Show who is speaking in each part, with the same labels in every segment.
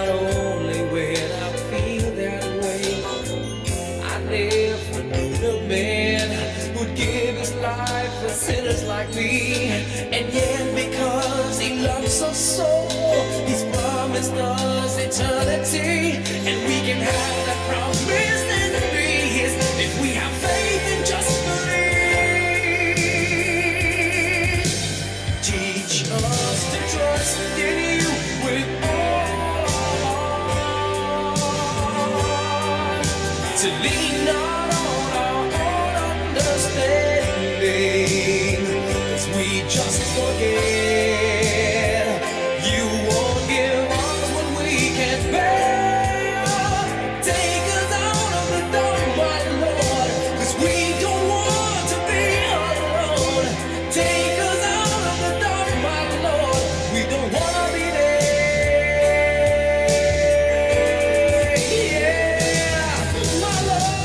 Speaker 1: but only when I feel that way. I never knew the man who'd give his life for sinners like me. And yet because he loves us so, he's promised us eternity. And we can have that promise and be his if we have faith and just believe. Teach us to trust in you with all our heart, to lean not on our own understanding, as we just forget. You won't give us what we can't bear. Take us out of the dark, my Lord, 'cause we don't want to be alone. Take us out of the dark, my Lord, we don't wanna be there. Yeah, my Lord.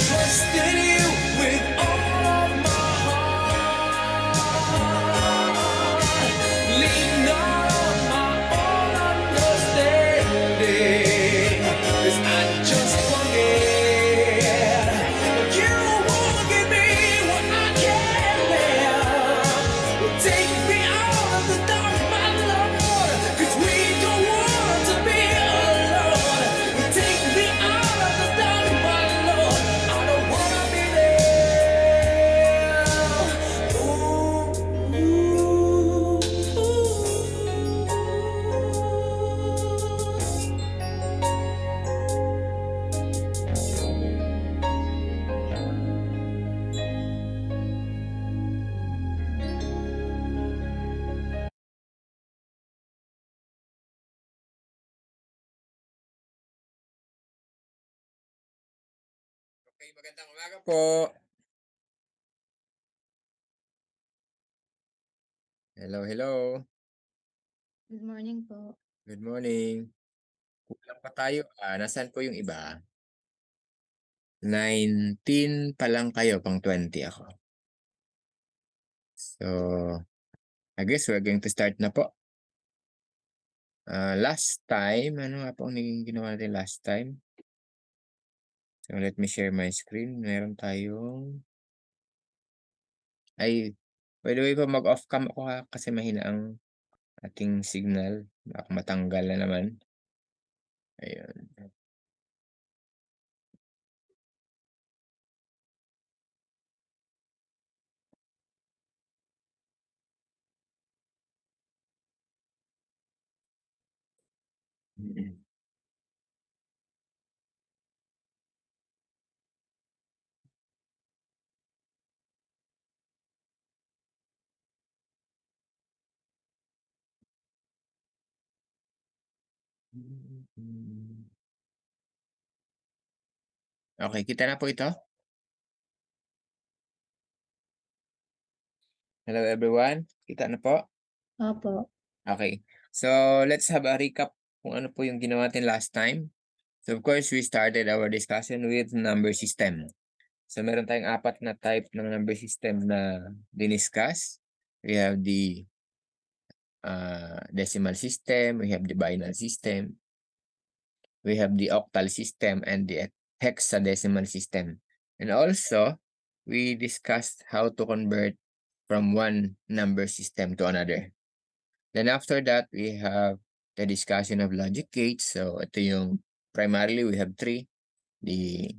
Speaker 1: Trust in you with all of my heart. Lean not on my own understanding, 'cause I just forget. You won't give me what I can't bear. Take me out of the dark, my Lord, 'cause we don't want to be alone. Take me out of the dark, my Lord, I don't wanna be there.
Speaker 2: Okay, magandang umaga po. Hello, hello.
Speaker 3: Good morning po.
Speaker 2: Good morning. Kulang pa tayo, nasaan po yung iba? 19 pa lang kayo, pang 20 ako. So, I guess we're going to start na po. Last time, ano nga po ang naging ginawa natin last time? So, let me share my screen. Meron tayong ay, by the way po, mag-off cam ako ha, kasi mahina ang ating signal. Baka matanggal na naman. Ayun. Mm. Mm. Okay, kita na po ito? Hello everyone, kita na po?
Speaker 3: Opo.
Speaker 2: Okay. So, let's have a recap kung ano po yung ginawa natin last time. So, of course, we started our discussion with number system. So, meron tayong 4 na type ng number system na diniscuss. We have the decimal system, we have the binary system, we have the octal system, and the hexadecimal system. And also, we discussed how to convert from one number system to another. Then after that, we have the discussion of logic gates. So ito yung primarily we have 3. The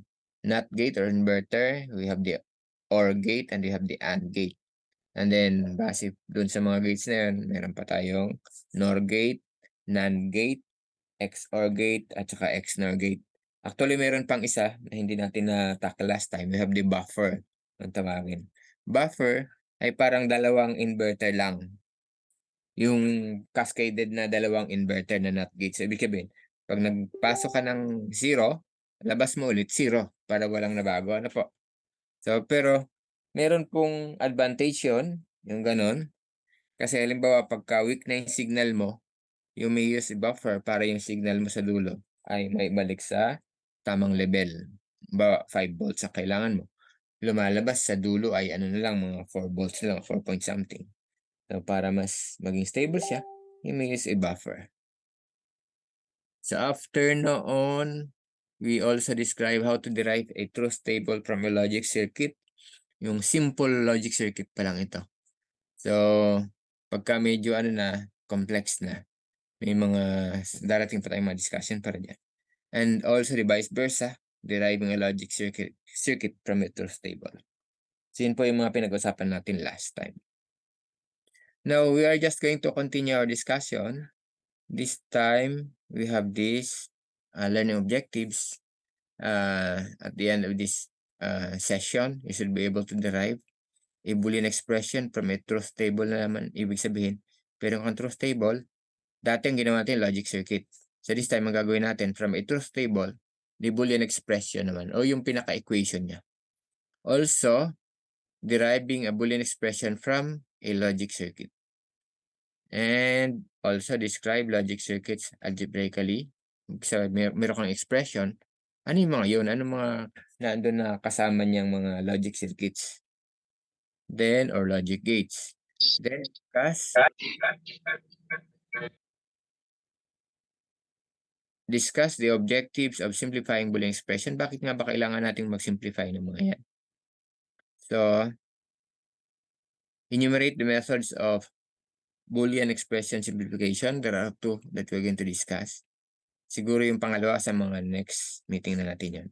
Speaker 2: NOT gate or inverter, we have the OR gate, and we have the AND gate. And then base dun sa mga gates na yun, meron pa tayong NOR gate, NAND gate, XOR gate, at saka XNOR gate. Actually, meron pang isa na hindi natin na-tackle last time. We have the buffer kung tawagin. Buffer ay parang dalawang inverter lang. Yung cascaded na dalawang inverter na NOT gate. So, ibig sabihin, pag nagpasok ka ng 0, labas mo ulit 0 para walang nabago, ano po. So, pero meron pong advantage yun, yung gano'n. Kasi halimbawa pagka weak na yung signal mo, you may use buffer para yung signal mo sa dulo ay maibalik sa tamang level. Halimbawa 5 volts ang kailangan mo. Lumalabas sa dulo ay ano na lang, mga 4 volts na lang, 4 point something. So, para mas maging stable siya, you may use a buffer. So, after noon, we also describe how to derive a truth table from a logic circuit. Yung simple logic circuit pa lang ito. So, pagka medyo ano na, complex na, may mga darating pa tayong mga discussion para dyan. And also the vice versa, deriving a logic circuit from a truth table. So, yun po yung mga pinag-usapan natin last time. Now, we are just going to continue our discussion. This time, we have this learning objectives. At the end of this session, you should be able to derive a Boolean expression from a truth table na naman ibig sabihin. Pero kung truth table, dati ang ginawa natin logic circuit. So this time, ang gagawin natin from a truth table, the Boolean expression naman o yung pinaka-equation niya. Also, deriving a Boolean expression from a logic circuit. And also describe logic circuits algebraically. So, meron kang expression. Ano yung mga yun? Ano mga nandun na kasama niyang mga logic circuits? Then, or logic gates. Then, discuss the objectives of simplifying Boolean expression. Bakit nga ba kailangan nating mag-simplify ng mga yan? So, enumerate the methods of Boolean expression simplification. There are 2 that we're going to discuss. Siguro yung pangalawa sa mga next meeting na natin yun.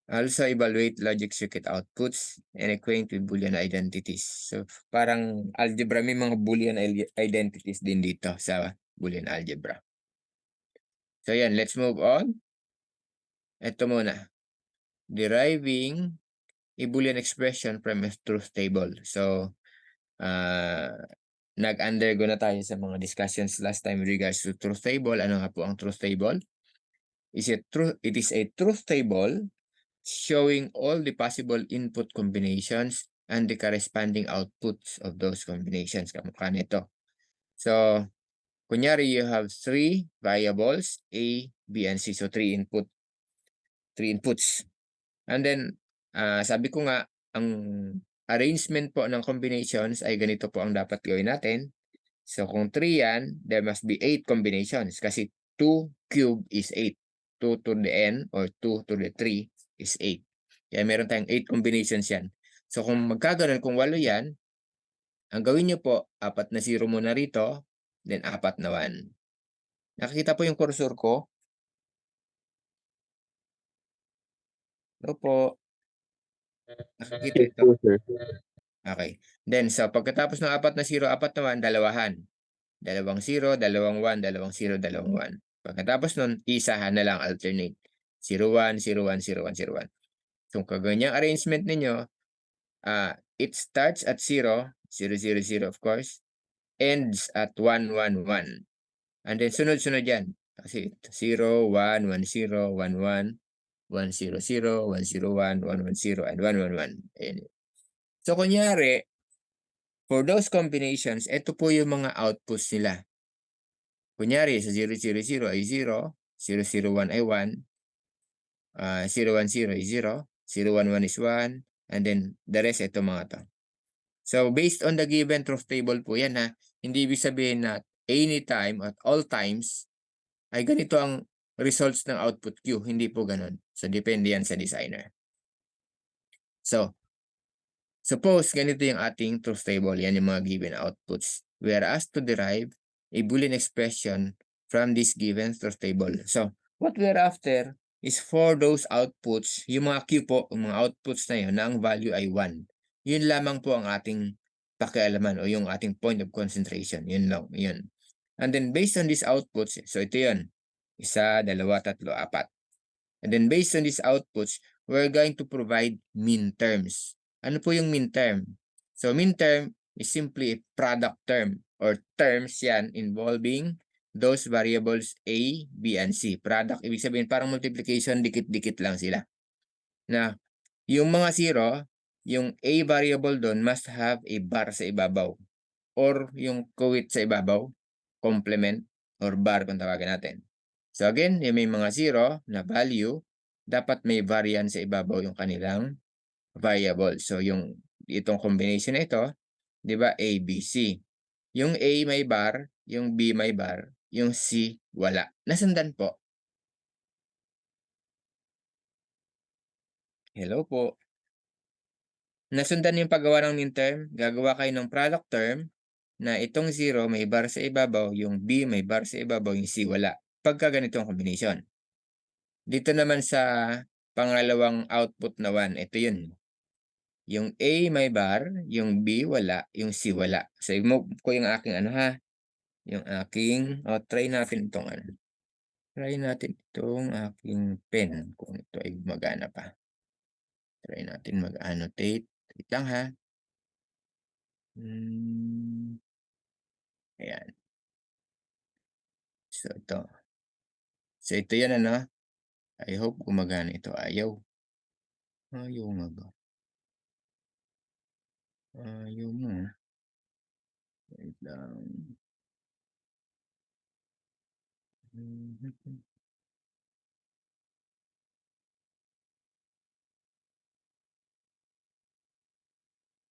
Speaker 2: Also, evaluate logic circuit outputs and acquaint with Boolean identities. So, parang algebra, may mga Boolean identities din dito sa Boolean algebra. So, yan. Let's move on. Ito muna. Deriving a Boolean expression from a truth table. So, nag-undergo na tayo sa mga discussions last time with regards to truth table. Ano nga po ang truth table? It is a truth table showing all the possible input combinations and the corresponding outputs of those combinations. Kamukha nito. So, kunyari you have 3 variables, A, B, and C. So, 3 inputs. And then, sabi ko nga, ang arrangement po ng combinations ay ganito po ang dapat gawin natin. So, kung 3 yan, there must be 8 combinations kasi 2 cubed is 8. 2 to the n or 2 to the 3 is 8. Kaya meron tayong 8 combinations yan. So, kung magkaganon, kung 8 yan, ang gawin nyo po, 4 na 0 muna rito, then 4 na 1. Nakikita po yung cursor ko? Hello po. Nakikita ito? Okay. Then, so pagkatapos ng 4 na 0, 4 na 1, dalawahan. 2 0, 2 1, 2 0, 2 1. Pagkatapos nun, isahan na lang alternate. 0 1, 0 1, 0 1, 0 1. So, kung ganyang arrangement ninyo, it starts at 0, 0 0 0 of course, ends at 1 1 1. And then sunod-sunod yan. Kasi 0 1 1 0 1 1 1 0 0 1 0 1 1 1 0 and 1 1 1. Ayan. So, kunyari, for those combinations, ito po yung mga outputs nila. Kunyari, sa 0 0 0 ay 0, 0 0 1 ay 1, 0 1 0 ay 0, 0 1 1 is 1, and then the rest, ito mga to. So, based on the given truth table po yan ha, hindi ibig sabihin na anytime at all times ay ganito ang results ng output Q. Hindi po ganun. So, depende yan sa designer. So, suppose ganito yung ating truth table. Yan yung mga given outputs. We are asked to derive a Boolean expression from this given truth table. So, what we are after is for those outputs, yung mga Q po, yung mga outputs na yun, na ang value ay 1. Yun lamang po ang ating pakialaman o yung ating point of concentration. Yun lang, yun. And then based on these outputs, so ito yun. 1, 2, 3, 4. And then based on these outputs, we're going to provide min terms. Ano po yung min term? So min term is simply a product term or terms yan involving those variables A, B, and C. Product, ibig sabihin parang multiplication, dikit-dikit lang sila. Na yung mga zero, yung A variable doon must have a bar sa ibabaw or yung kowit sa ibabaw, complement or bar kung tawagin natin. So again, yung may mga zero na value, dapat may variance sa ibabaw yung kanilang variable. So yung itong combination na ito, 'di ba? A, B, C. Yung A may bar, yung B may bar, yung C wala. Nasundan po? Hello po. Nasundan yung paggawa ng min term, gagawa kayo ng product term na itong 0 may bar sa ibabaw, yung B may bar sa ibabaw, yung C wala. Pagka ganitong combination. Dito naman sa pangalawang output na 1, ito yun. Yung A may bar, yung B wala, yung C wala. So, i-move ko yung aking ano ha, yung aking, try natin itong ano. Try natin itong aking pen kung ito ay gumagana pa. Try natin mag-annotate. Wait lang ha. Ayan. So, ito. So, ito yan ano. I hope gumagana ito. Ayaw. Ayaw nga ba? Ayaw mo. Wait lang.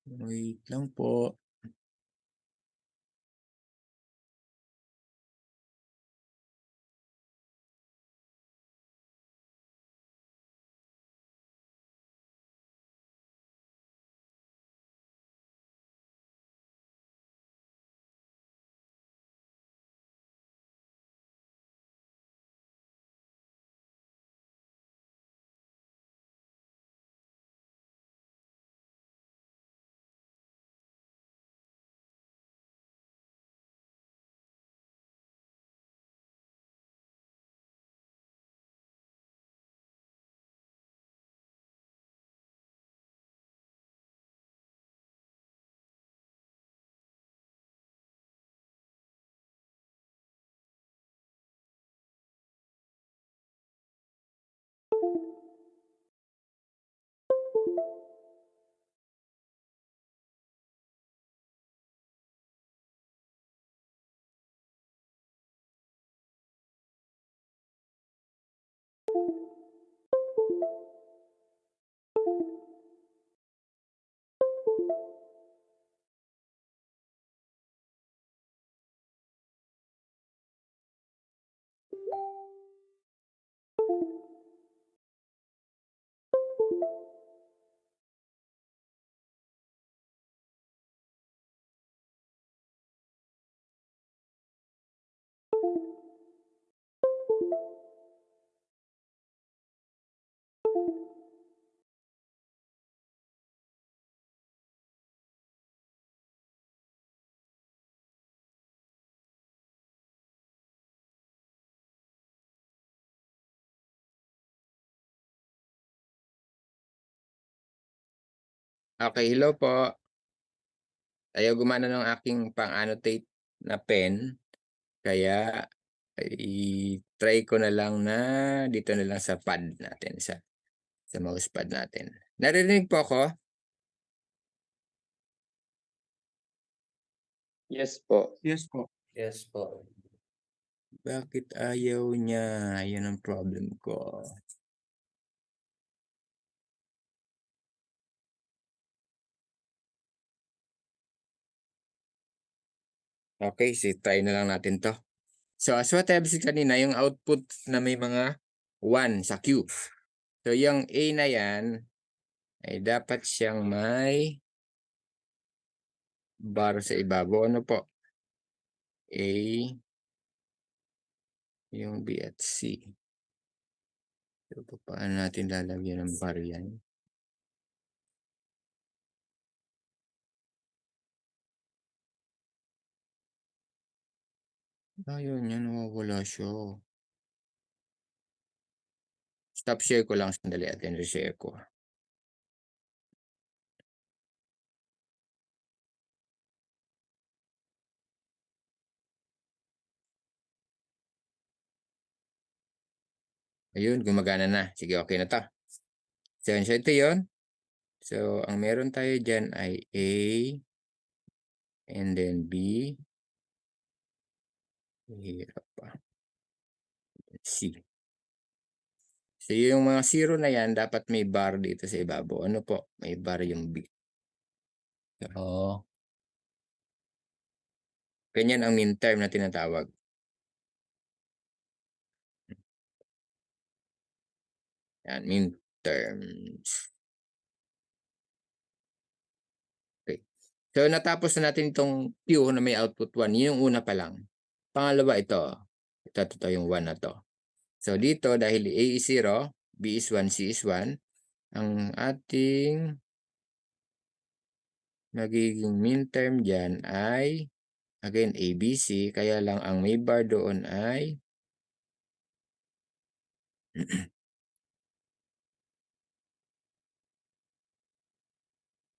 Speaker 2: Wait lang po. Okay, hello po. Ayaw gumana ng aking pang-annotate na pen. Kaya i-try ko na lang na dito na lang sa pad natin, sa mousepad natin. Naririnig po ako?
Speaker 4: Yes po.
Speaker 5: Yes po.
Speaker 4: Yes po.
Speaker 2: Bakit ayaw niya? Yan ang problem ko. Okay, so try na lang natin to. So as what I have said kanina, yung output na may mga 1 sa Q. So yung A na yan ay dapat siyang may bar sa ibabaw. Ano po? A, yung B at C. So paano natin lalagyan ng bar yan? Ayun yan, nawawala siya. Stop share ko lang sandali at share ko. Ayun, gumagana na. Sige, okay na 'to. So, ito 'yon. So, ang meron tayo diyan ay A and then B. Hirap pa. C. So, yung mga zero na 'yan dapat may bar dito sa ibabaw. Ano po? May bar yung B. So, ganyan ang mean term na tinatawag. Yan, mean terms. Okay. So, natapos na natin itong Q na may output 1. Yun yung una pa lang. Pangalawa ito. Ito yung 1 na 'to. So, dito dahil A is 0, B is 1, C is 1, ang ating magiging mean term diyan ay again ABC, kaya lang ang may bar doon ay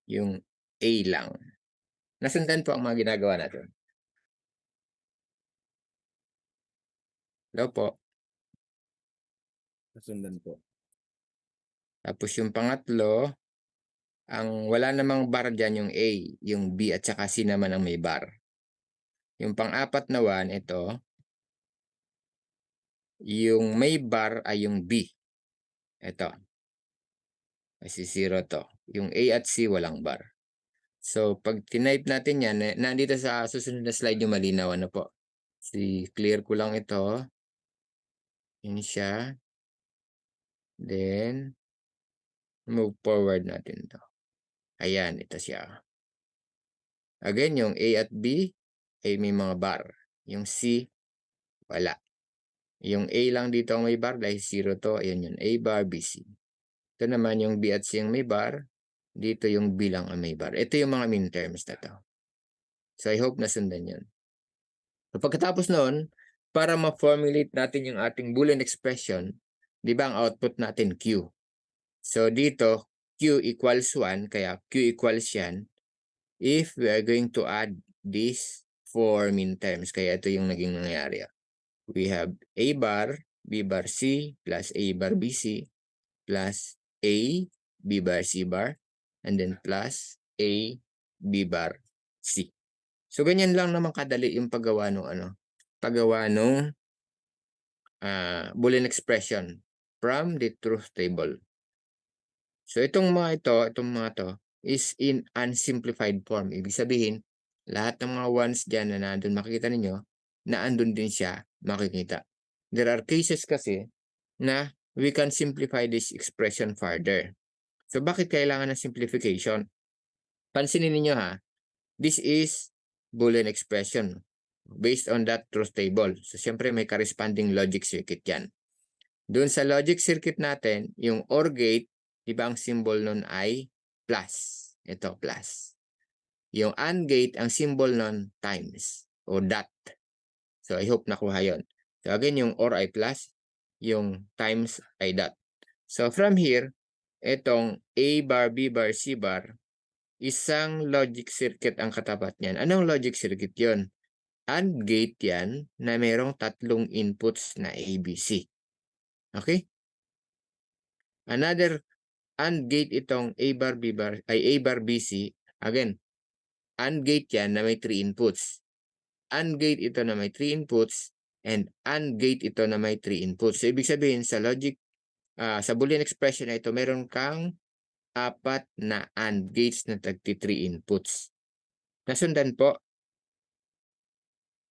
Speaker 2: yung A lang. Nasundan po ang mga ginagawa natin. Hello po.
Speaker 5: Nasundan po.
Speaker 2: Tapos yung pangatlo, ang wala namang bar diyan yung A, yung B at saka C naman ang may bar. Yung pang-apat na 1, ito, yung may bar ay yung B. Ito. Kasi 0 to. Yung A at C walang bar. So, pag tinype natin yan, nandito sa susunod na slide yung malinaw. Ano po? Clear ko lang ito. Yun siya. Then, move forward natin to. Ayan, ito siya. Again, yung A at B ay may mga bar. Yung C, wala. Yung A lang dito ang may bar dahil 0 to. Ayan yun. A bar, B, C. Ito naman yung B at C ang may bar. Dito yung B lang ang may bar. Ito yung mga mean terms na to. So, I hope nasundan yun. So, pagkatapos noon, para ma-formulate natin yung ating Boolean expression, di ba ang output natin Q? So, dito, Q equals 1, kaya Q equals yan if we are going to add these 4 mean terms. Kaya ito yung naging nangyari. We have A bar, B bar C, plus A bar BC, plus A, B bar C bar, and then plus A, B bar C. So, ganyan lang naman kadali yung paggawa ng Boolean expression from the truth table. So, itong mga to is in unsimplified form. Ibig sabihin, lahat ng mga ones dyan na nandun makikita ninyo, na andun din siya makikita. There are cases kasi na we can simplify this expression further. So, bakit kailangan ng simplification? Pansinin ninyo ha, this is Boolean expression based on that truth table. So, siyempre may corresponding logic circuit yan. Doon sa logic circuit natin, yung OR gate, di ba ang symbol nun ay plus. Ito, plus. Yung AND gate, ang symbol nun times o dot. So, I hope nakuha yon. So, again, yung OR ay plus, yung times ay dot. So, from here, itong A bar, B bar, C bar, isang logic circuit ang katapat niyan. Anong logic circuit yon? AND gate yan na mayroong tatlong inputs na ABC. Okay? Another AND gate itong A bar, B bar, ay A bar, BC. Again, AND gate yan na may 3 inputs. AND gate ito na may 3 inputs and AND gate ito na may 3 inputs. So, ibig sabihin sa logic, sa Boolean expression na ito, meron kang 4 na AND gates na tagti 3 inputs. Nasundan po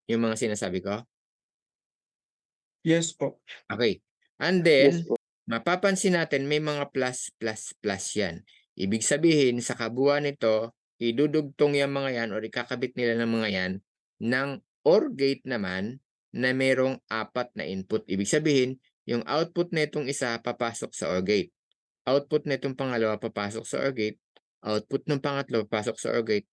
Speaker 2: yung mga sinasabi ko?
Speaker 5: Yes po.
Speaker 2: Okay. And
Speaker 4: Yes
Speaker 2: then,
Speaker 4: po.
Speaker 2: mapapansin natin may mga plus, plus, plus yan. Ibig sabihin, sa kabuuan nito, idudugtong yung mga yan or ikakabit nila ng mga yan ng OR gate naman na merong 4 na input. Ibig sabihin, yung output netong isa papasok sa OR gate. Output netong pangalawa papasok sa OR gate. Output ng pangatlo papasok sa OR gate.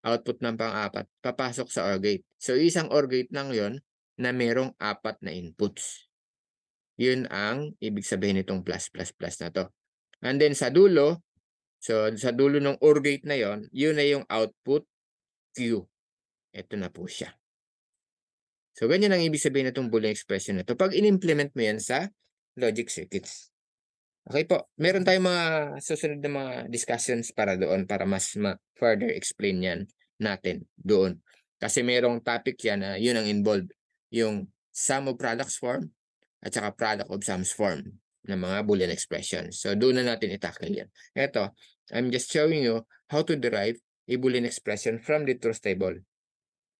Speaker 2: Output ng pang-apat papasok sa OR gate. So, isang OR gate lang yon na merong 4 na inputs. Yun ang ibig sabihin nitong plus, plus, plus na to. And then sa dulo, so sa dulo ng OR gate na yon, yun na yung output Q. Ito na po siya. So, ganyan ang ibig sabihin nitong Boolean expression na to. Pag in-implement mo yan sa logic circuits. Okay po, meron tayong mga susunod na mga discussions para doon para mas further explain yan natin doon. Kasi merong topic yan na yun ang involved, yung sum of products form at saka product of sums form ng mga Boolean expressions. So doon na natin i-tackle yan. Ito, I'm just showing you how to derive a Boolean expression from the truth table.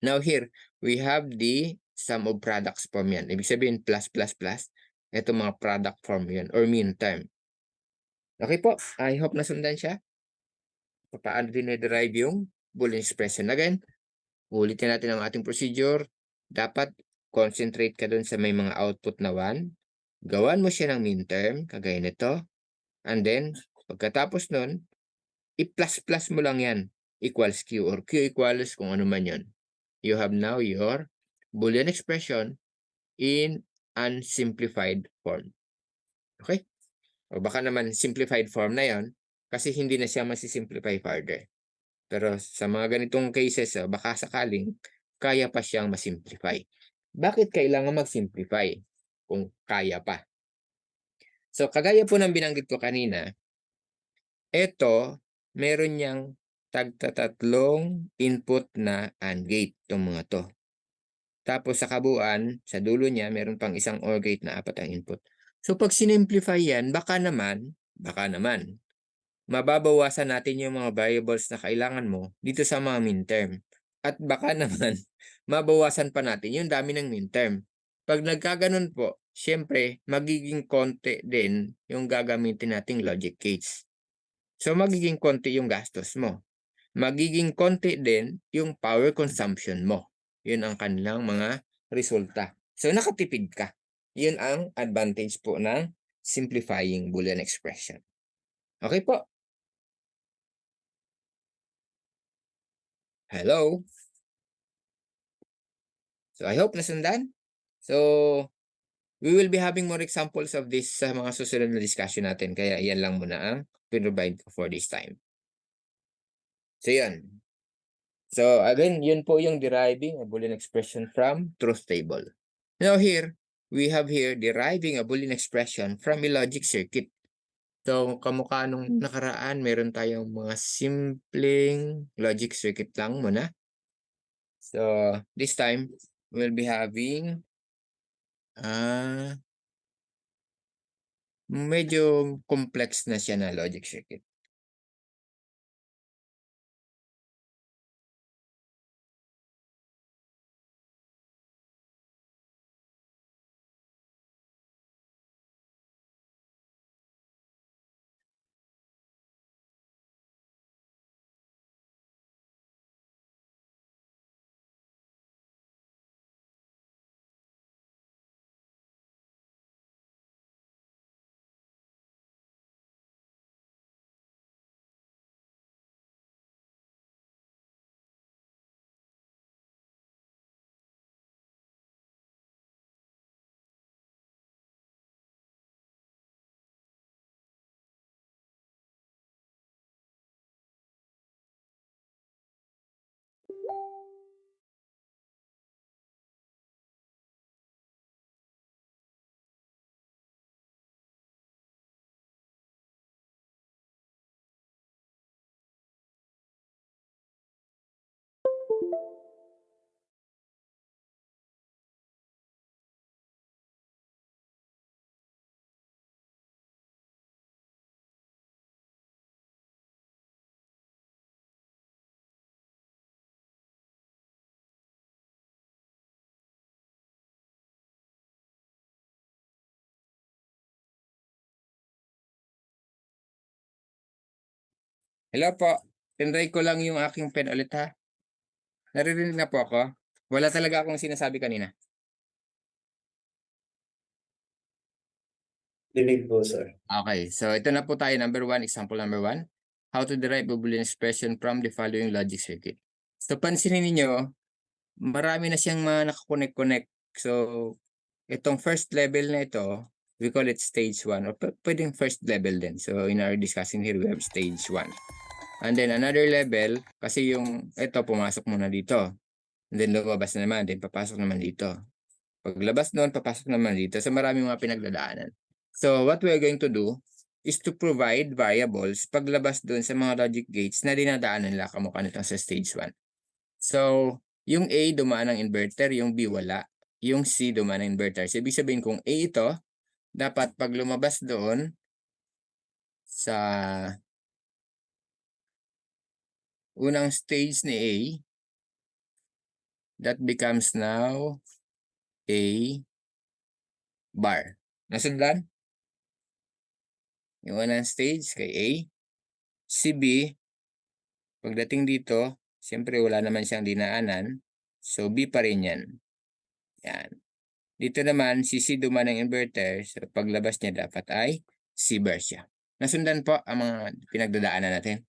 Speaker 2: Now here, we have the sum of products form yan. Ibig sabihin plus plus plus. Ito mga product form yan or mean term. Okay po, I hope nasundan siya. Paano dinederive yung Boolean expression. Again, ulitin natin ang ating procedure. Dapat concentrate ka dun sa may mga output na 1. Gawan mo siya ng mean term, kagaya nito. And then, pagkatapos nun, i-plus-plus mo lang yan. Equals Q or Q equals kung ano man yun. You have now your Boolean expression in unsimplified form. Okay? O baka naman simplified form na yon kasi hindi na siya masisimplify further. Pero sa mga ganitong cases, baka sakaling kaya pa siyang masimplify. Bakit kailangan mag-simplify kung kaya pa? So, kagaya po ng binanggit ko kanina, ito, meron niyang tagtatatlong input na AND gate, itong mga to. Tapos sa kabuuan, sa dulo niya, meron pang isang OR gate na 4 ang input. So, pag sinimplify yan, baka naman, mababawasan natin yung mga variables na kailangan mo dito sa mga minterm. At baka naman, mabawasan pa natin yung dami ng minterm. Pag nagkaganon po, syempre, magiging konti din yung gagamitin nating logic gates. So, magiging konti yung gastos mo. Magiging konti din yung power consumption mo. Yun ang kanilang mga resulta. So, nakatipid ka. Yun ang advantage po ng simplifying Boolean expression. Okay po. Hello? So, I hope nasundan. So, we will be having more examples of this sa mga susunod na discussion natin. Kaya yan lang muna ang provide ko for this time. So, yun. So, again, yun po yung deriving a Boolean expression from truth table. Now here, we have here deriving a Boolean expression from a logic circuit. So, kamukha nung nakaraan, meron tayong mga simpleng logic circuit lang muna. So, this time, we'll be having medyo complex na siya na logic circuit. Hello po. Tinry ko lang yung aking pen ulit ha. Naririnig na po ako. Wala talaga akong sinasabi kanina.
Speaker 4: Dinig po, sir.
Speaker 2: Okay, so ito na po tayo. Example number 1. How to derive a Boolean expression from the following logic circuit. So pansinin niyo, marami na siyang mga nakakonect-connect. So itong first level na ito, we call it stage 1 or pwedeng first level din. So in our discussing here, we have stage 1. And then another level, kasi yung ito pumasok muna dito. And then lumabas na naman, then papasok naman dito. Paglabas noon, papasok naman dito. So maraming mga pinagdadaanan. So what we're going to do is to provide variables paglabas doon sa mga logic gates na dinadaanan nila kamukha nito sa stage 1. So, yung A dumaan ng inverter, yung B wala. Yung C dumaan ng inverter. So, ibig sabihin kung A ito, dapat pag lumabas doon sa unang stage ni A, that becomes now A bar. Nasundan? Yung unang stage kay A. Si B, pagdating dito, siyempre wala naman siyang dinaanan. So, B pa rin yan. Yan. Dito naman, si C dumaan ng inverter. So, paglabas niya dapat ay C bar siya. Nasundan po ang mga pinagdadaanan natin.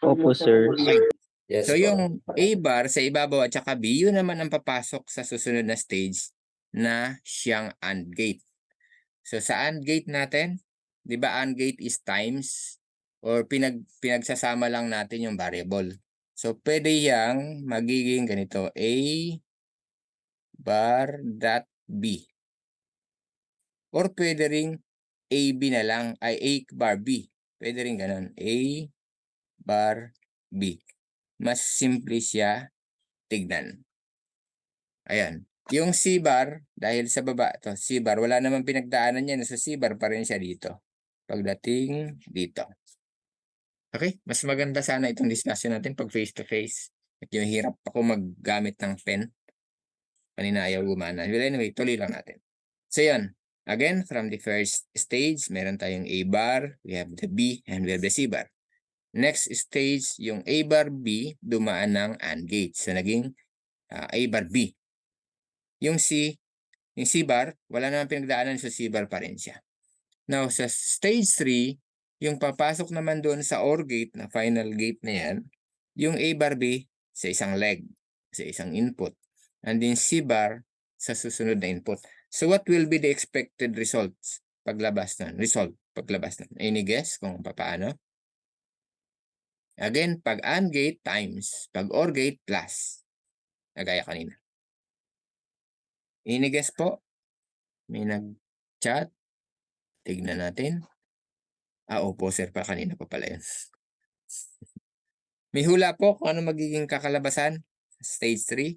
Speaker 5: Opo, sir.
Speaker 2: Okay.
Speaker 4: Yes
Speaker 2: So,
Speaker 4: po.
Speaker 2: yung A bar sa ibabaw at saka B, yun naman ang papasok sa susunod na stage na siyang AND gate. So, sa AND gate natin, di ba AND gate is times or pinagsasama lang natin yung variable. So, pwede yang magiging ganito, A bar dot B. Or pwede ring AB na lang, ay A bar B. Pwede rin ganun, A bar B. Mas simple siya tignan. Ayan. Yung C bar, dahil sa baba to, C bar, wala namang pinagdaanan yan. So C bar pa rin siya dito. Pagdating dito. Okay? Mas maganda sana itong discussion natin pag face to face. At yung hirap ako maggamit ng pen. Kanina ayaw gumana. Well, anyway, tuloy lang natin. So yan. Again, from the first stage, meron tayong A bar, we have the B, and we have the C bar. Next stage, yung A bar B, dumaan ng AND gate. So naging A bar B. Yung C bar, wala namang pinagdaanan, so C bar pa rin siya. Now, sa stage 3, yung papasok naman doon sa OR gate, na final gate na yan, yung A bar B sa isang leg, sa isang input. And then C bar sa susunod na input. So, what will be the expected results paglabas nun? Result paglabas nun. Any guess kung paano? Again, pag AND gate times, pag OR gate plus. Nagaya kanina. Any guess po? May nag-chat? Tignan natin. Opo sir, pa kanina pa pala yun. May hula po kung ano magiging kakalabasan? Stage 3?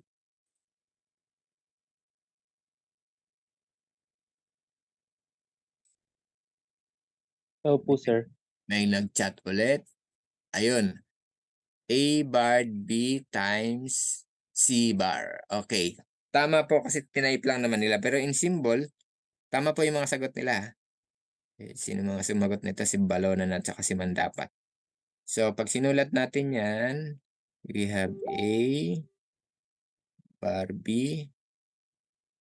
Speaker 5: Opo, sir.
Speaker 2: May nag-chat ulit. Ayun. A bar B times C bar. Okay. Tama po kasi tinype lang naman nila. Pero in symbol, tama po yung mga sagot nila. Sino mga sumagot nito? Si Balonan at saka si Mandapat. So, pag sinulat natin yan, we have A bar B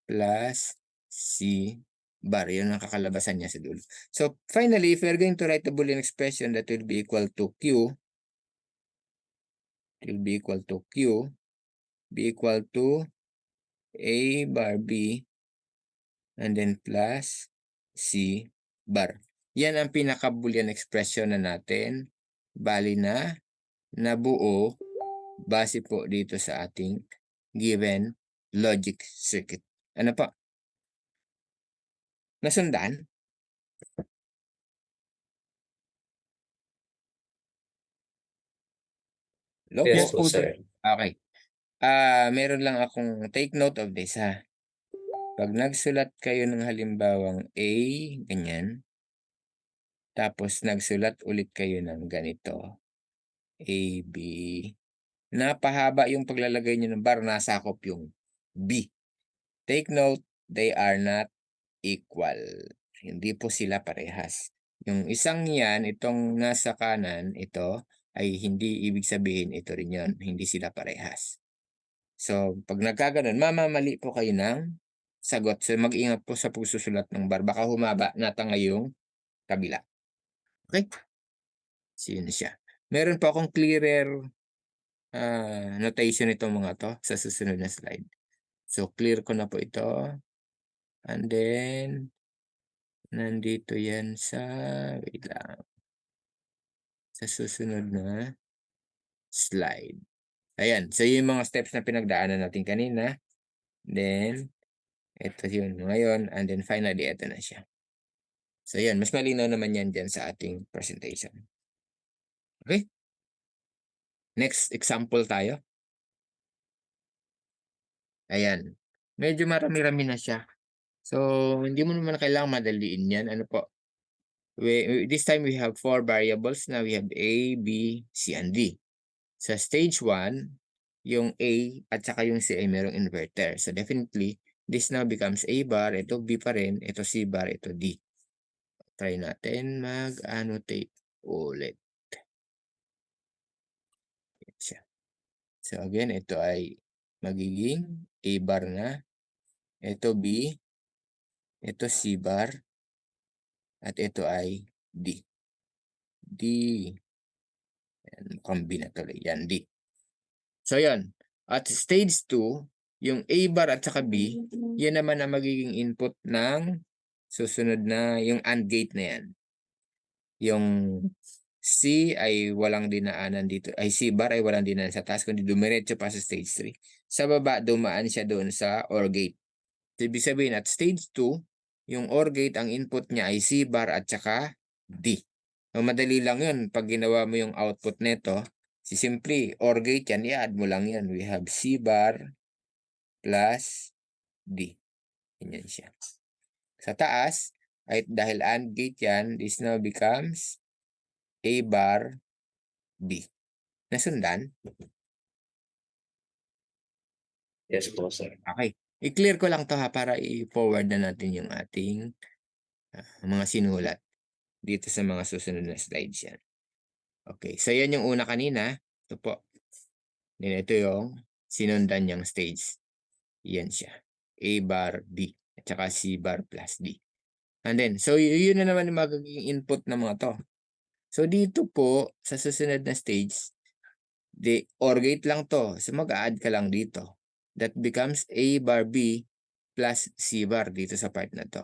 Speaker 2: plus C bar. Yun ang kakalabasan niya sa dulo. So, finally, if we're going to write the Boolean expression that will be equal to Q, it will be equal to Q, be equal to A bar B, and then plus C bar. Yan ang pinaka-Boolean expression na natin. Bali na nabuo base po dito sa ating given logic circuit. Ano pa? Nasundan? Hello
Speaker 4: Yes
Speaker 2: po?
Speaker 4: po, sir.
Speaker 2: Okay. Meron lang akong take note of this ha. Pag nagsulat kayo ng halimbawang A, ganyan. Tapos nagsulat ulit kayo ng ganito. A, B. Napahaba yung paglalagay nyo ng bar, nasakop yung B. Take note, they are not equal. Hindi po sila parehas. Yung isang yan, itong nasa kanan, ito, ay hindi ibig sabihin ito rin yun. Hindi sila parehas. So, pag nagkaganon, mamamali po kayo ng sagot. So, mag-ingat po sa pagsusulat ng bar. Baka humaba natanga yung kabila. Okay? So, yun na siya. Meron po akong clearer notation itong mga to sa susunod na slide. So, clear ko na po ito. And then, nandito yan sa, wait lang, sa susunod na slide. Ayan. So, yung mga steps na pinagdaanan natin kanina. Then, ito yun ngayon. And then, finally, ito na siya. So yan, mas malinaw naman yan dyan sa ating presentation. Okay? Next example tayo. Ayan. Medyo marami-rami na siya. So, hindi mo naman kailangang madaliin yan. Ano po? This time we have 4 variables na. We have A, B, C, and D. Sa stage 1, yung A at saka yung C ay merong inverter. So definitely, this now becomes A bar, ito B pa rin, ito C bar, ito D. Try natin mag-annotate ulit. Yan siya. So again, ito ay magiging A bar na, ito B, ito C bar, at ito ay D. D. Yan, mukhang B na tuloy. Yan, D. So yan. At stage 2, yung A bar at saka B, yan naman ang magiging input ng susunod na yung AND gate na yan. Yung C ay walang dinaanan dito. Ay C bar ay walang dinaanan sa taas kundi dumiretso pa sa stage 3. Sa baba, dumaan siya doon sa OR gate. So, ibig sabihin at stage 2, yung OR gate, ang input niya ay C bar at saka D. So, madali lang yun. Pag ginawa mo yung output nito, simply OR gate yan, i-add mo lang yan. We have C bar plus D. Ganyan siya. Sa taas, ay dahil AND gate yan, this now becomes A bar B. Nasundan?
Speaker 4: Yes po, sir.
Speaker 2: Okay. I-clear ko lang to ha para i-forward na natin yung ating mga sinulat dito sa mga susunod na slides yan. Okay. So yan yung una kanina. Ito po. Then ito yung sinundan niyang stage. Yan siya. A bar B at saka C bar plus D. And then, so yun na naman yung magiging input ng mga to. So dito po, sa susunod na stage, OR gate lang to. So mag-add ka lang dito. That becomes A bar B plus C bar dito sa part na to.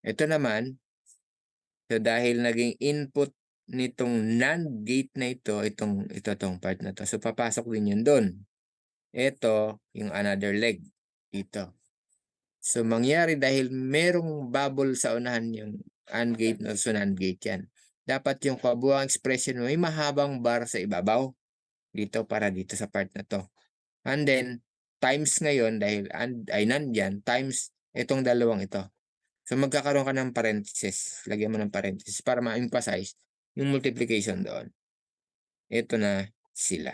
Speaker 2: Ito naman, so dahil naging input nitong NAND gate na ito, itong part na to. So papasok din yun doon. Ito, yung another leg dito. So mangyari dahil merong bubble sa unahan yung AND gate na so NAND gate yan. Dapat yung kabuuang expression mo may mahabang bar sa ibabaw. Dito para dito sa part na to. And then, times ngayon dahil ay nandyan, times itong dalawang ito. So magkakaroon ka ng parenthesis. Lagyan mo ng parenthesis para ma-emphasize yung multiplication doon. Ito na sila.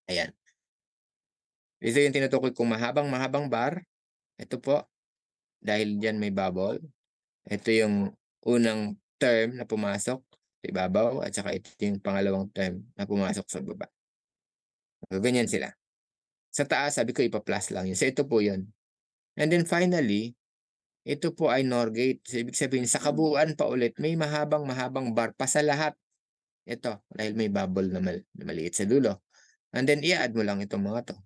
Speaker 2: Ayan. Ito yung tinutukoy kong mahabang bar. Ito po, dahil dyan may bubble. Ito yung unang term na pumasok sa ibabaw at saka ito yung pangalawang term na pumasok sa baba. So, ganyan sila. Sa taas, sabi ko ipa-plus lang yun. So ito po yun. And then finally, ito po ay NOR gate. So, ibig sabihin, sa kabuuan pa ulit, may mahabang bar pa sa lahat. Ito, dahil may bubble na maliit sa dulo. And then, i-add mo lang itong mga to.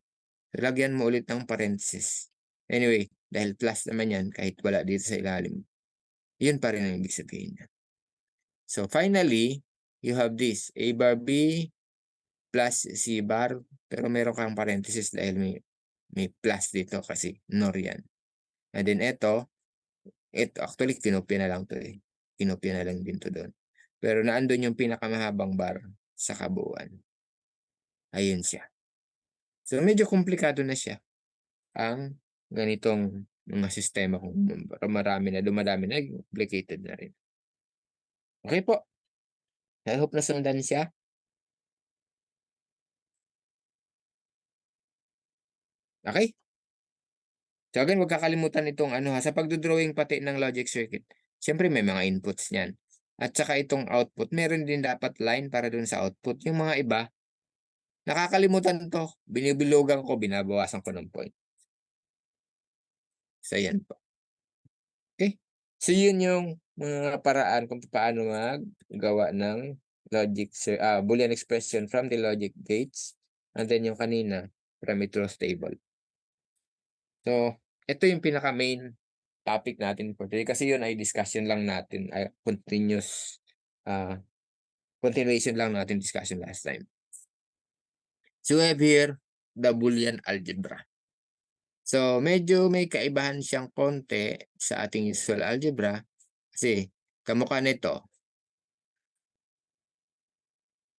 Speaker 2: So, lagyan mo ulit ng parenthesis. Anyway, dahil plus naman yan, kahit wala dito sa ilalim. Yun pa rin ang ibig sabihin niya. So, finally, you have this. A bar B plus C bar. Pero meron kang parenthesis dahil may plus dito kasi NOR yan. And then, ito actually, kinopya na lang to eh. Kinopya na lang din to doon. Pero naandun yung pinakamahabang bar sa kabuuan. Ayun siya. So, medyo komplikado na siya ang ganitong mga sistema kung marami na, dumadami na, complicated na rin. Okay po. I hope nasundan siya. Okay? So again, huwag kakalimutan itong sa pagdodrawing pati ng logic circuit. Siyempre may mga inputs niyan. At saka itong output, meron din dapat line para dun sa output. Yung mga iba, nakakalimutan to. Binibilugan ko, binabawasan ko ng point. So yan po. Okay? So yun yung mga paraan kung paano maggawa ng Boolean expression from the logic gates. And then yung kanina, from a truth table. So, ito yung pinaka-main topic natin for today kasi yun ay discussion lang natin, ay continuation lang natin discussion last time. So, we have here the Boolean algebra. So, medyo may kaibahan siyang konti sa ating usual algebra Kasi kamukha nito.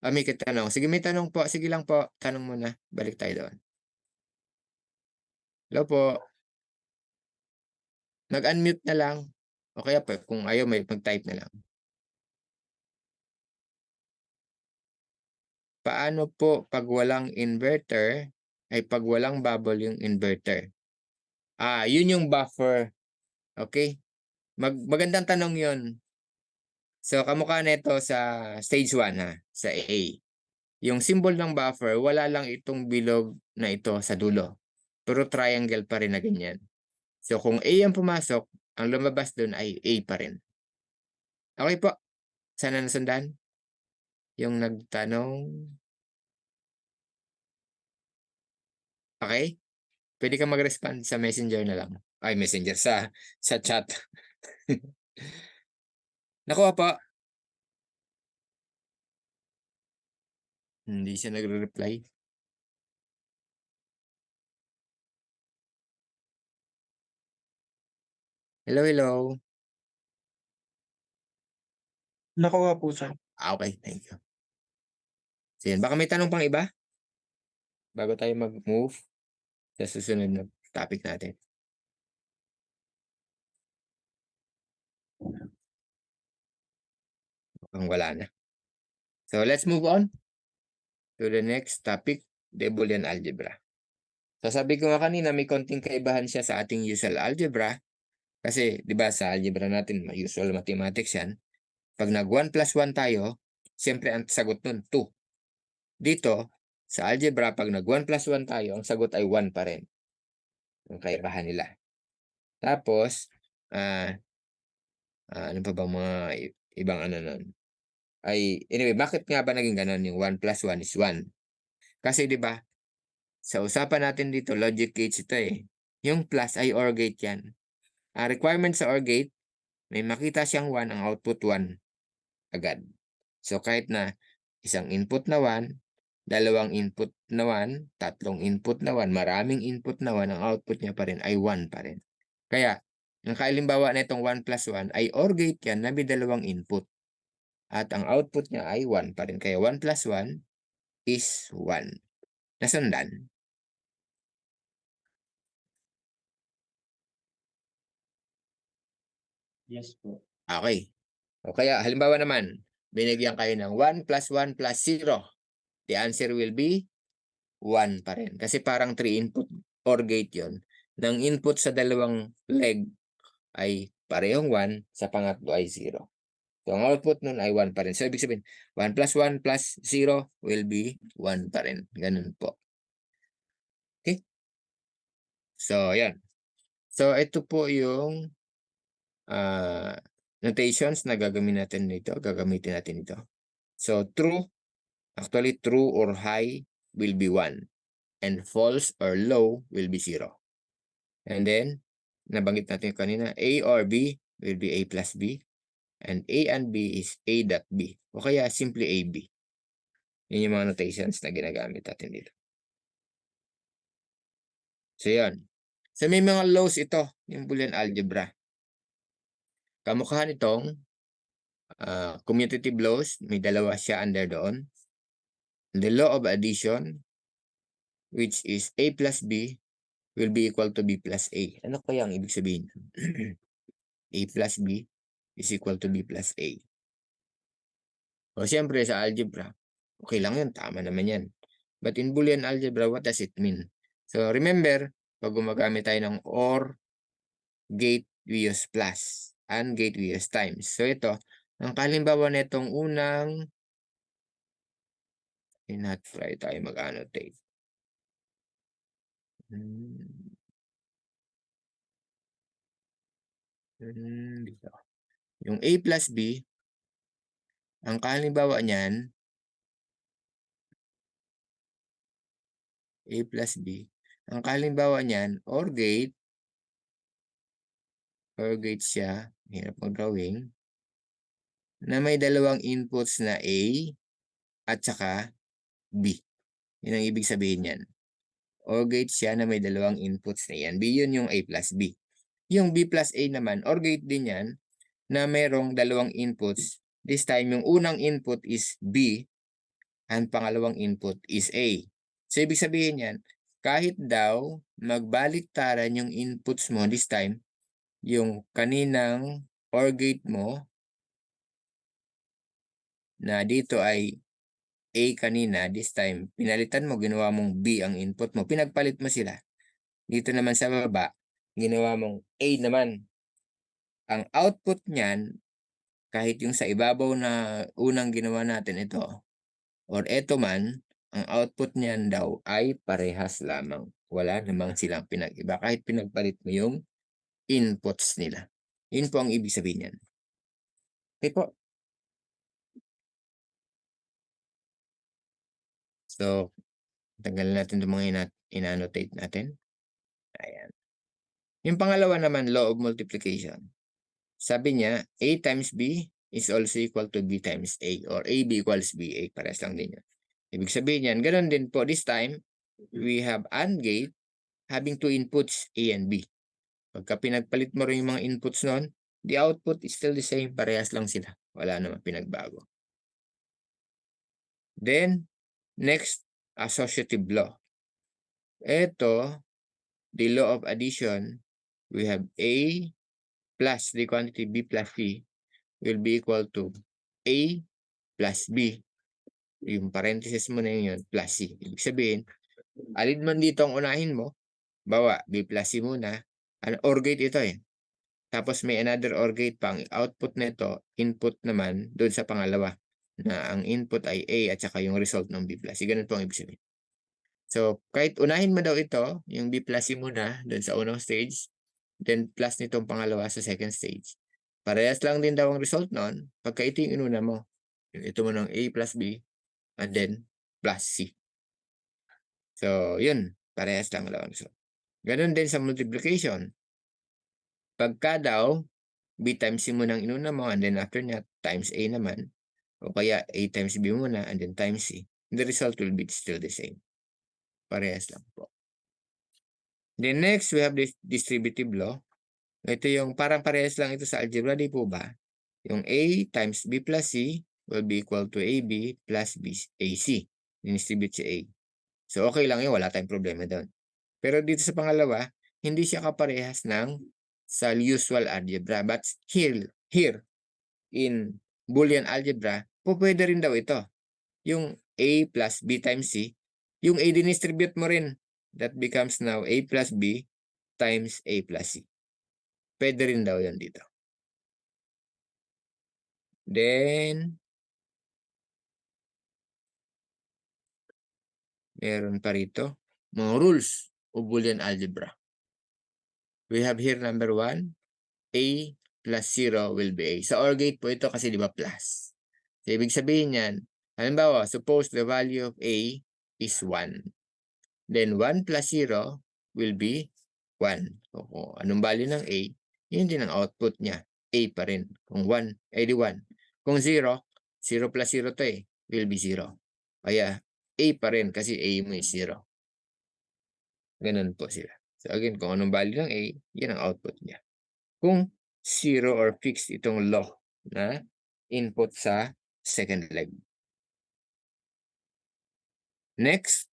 Speaker 2: May katanong. Sige, may tanong po. Sige lang po. Tanong muna. Balik tayo doon. Hello po. Mag-unmute na lang. O kaya pa, kung ayaw, may mag-type na lang. Paano po pag walang inverter, ay pag walang bubble yung inverter? Yun yung buffer. Okay? Magandang tanong yun. So, kamukha nito sa stage 1 ha, sa A. Yung symbol ng buffer, wala lang itong bilog na ito sa dulo. Pero triangle pa rin na ganyan. So, kung A ang pumasok, ang lumabas doon ay A pa rin. Okay po. Sana nasundan? Yung nagtanong. Okay? Pwede ka mag-respond sa messenger na lang. Ay, messenger sa chat. Nakuha po. Hindi siya nagre-reply. Hello, hello.
Speaker 5: Nakuha po, sir.
Speaker 2: Okay, thank you. So yun, baka may tanong pang iba? Bago tayo mag-move sa susunod na topic natin. Mukhang wala na. So let's move on to the next topic, the Boolean algebra. So sabi ko nga kanina, may konting kaibahan siya sa ating usual algebra. Kasi, di ba, sa algebra natin, usual mathematics yan. Pag nag 1 plus 1 tayo, siyempre ang sagot nun, 2. Dito, sa algebra, pag nag 1 plus 1 tayo, ang sagot ay 1 pa rin. Ang kaibahan nila. Tapos, ano pa bang mga ibang ano nun? Anyway, bakit nga ba naging ganun yung 1 plus 1 is 1? Kasi, di ba, sa usapan natin dito, logic gates ito eh. Yung plus ay OR gate yan. Ang requirement sa OR gate, may makita siyang 1, ang output 1 agad. So kahit na isang input na 1, dalawang input na 1, tatlong input na 1, maraming input na 1, ang output niya pa rin ay 1 pa rin. Kaya, ang kalimbawa na itong 1 plus 1 ay OR gate yan na may dalawang input. At ang output niya ay 1 pa rin. Kaya 1 plus 1 is 1. Nasundan?
Speaker 5: Yes po.
Speaker 2: Okay. O kaya, halimbawa naman, binigyan kayo ng 1 plus 1 plus 0. The answer will be 1 pa rin. Kasi parang 3 input OR gate yon. Ng input sa dalawang leg ay parehong 1, sa pangatlo ay 0. So, ang output nun ay 1 pa rin. So, ibig sabihin, 1 plus 1 plus 0 will be 1 pa rin. Ganun po. Okay? So, yan. So, ito po yung notations na gagamitin natin ito. So, actually true or high will be 1. And false or low will be 0. And then, nabanggit natin kanina, A or B will be A plus B. And A and B is A dot B. O kaya simply AB. Yun yung mga notations na ginagamit natin dito. So, yun. So, may mga laws ito, yung Boolean algebra. Kamukha nitong commutative laws, may dalawa siya under doon. The law of addition, which is A plus B, will be equal to B plus A. Ano kaya ang ibig sabihin? A plus B is equal to B plus A. O siyempre sa algebra, okay lang yun, tama naman yan. But in Boolean algebra, what does it mean? So remember, pag gumagamit tayo ng OR, gate, we use plus. And gate, we use times. So ito, ang kalimbawa na itong unang, try tayo mag-annotate. Dito. Yung A plus B, ang kalimbawa niyan, A plus B, ang kalimbawa niyan, OR gate siya, hirap mag-drawing, na may dalawang inputs na A at saka B. Yun ang ibig sabihin niyan. OR gate siya na may dalawang inputs na yan. B yun yung A plus B. Yung B plus A naman, OR gate din yan, na merong dalawang inputs. This time, yung unang input is B and pangalawang input is A. So, ibig sabihin yan, kahit daw magbaliktaran yung inputs mo this time, yung kaninang OR gate mo na dito ay A kanina, this time, pinalitan mo, ginawa mong B ang input mo, pinagpalit mo sila. Dito naman sa baba, ginawa mong A naman. Ang output niyan, kahit yung sa ibabaw na unang ginawa natin ito, or ito man, ang output niyan daw ay parehas lamang. Wala namang silang pinag-iba kahit pinagpalit mo yung inputs nila. Yun po ang ibig sabihin niyan. Okay po. So, tanggalin natin itong mga ina-annotate natin. Ayan. Yung pangalawa naman, law of multiplication. Sabi niya, A times B is also equal to B times A, or AB equals BA. Parehas lang din yun. Ibig sabihin yan, ganun din po. This time, we have AND gate having two inputs, A and B. Pagka pinagpalit mo rin yung mga inputs nun, the output is still the same. Parehas lang sila. Wala naman pinagbago. Then, next, associative law. Ito, the law of addition, we have A plus the quantity B plus C will be equal to A plus B. Yung parenthesis mo na yun, plus C. Ibig sabihin, alin man dito ang unahin mo, bawa, B plus C muna, OR gate ito eh. Tapos may another OR gate pang output nito, input naman doon sa pangalawa, na ang input ay A at saka yung result ng B plus C. Ganun po ang ibig sabihin. So, kahit unahin mo daw ito, yung B plus C muna doon sa unang stage, then plus nitong pangalawa sa second stage. Parehas lang din daw ang result nun pagka ito yung inuna mo. Ito mo ng A plus B and then plus C. So, yun. Parehas lang daw ang result. Ganun din sa multiplication. Pagka daw, B times C muna ang inuna mo and then after that, times A naman. O kaya A times B muna and then times C. The result will be still the same. Parehas lang po. Then next, we have this distributive law. Ito yung parang parehas lang ito sa algebra, di po ba? Yung A times B plus C will be equal to AB plus AC. Dinistribute si A. So, okay lang yun. Wala tayong problema doon. Pero dito sa pangalawa, hindi siya kaparehas ng sa usual algebra. But here in Boolean algebra, pwede rin daw ito. Yung A plus B times C, yung A dinistribute mo rin. That becomes now A plus B times A plus C. Pwede rin daw yun dito. Then, meron pa rito, mga rules of Boolean algebra. We have here number 1, A plus 0 will be A. Sa OR gate po ito kasi di ba plus. So, ibig sabihin yan, halimbawa, suppose the value of A is 1. Then 1 plus 0 will be 1. O kung anong value ng A, yun din ang output niya. A pa rin. Kung 1, di 1. Kung 0, 0 plus 0 to will be 0. Kaya A pa rin kasi A mo is 0. Ganun po sila. So again, kung anong value ng A, yan ang output niya. Kung 0 or fixed itong law na input sa second leg. Next,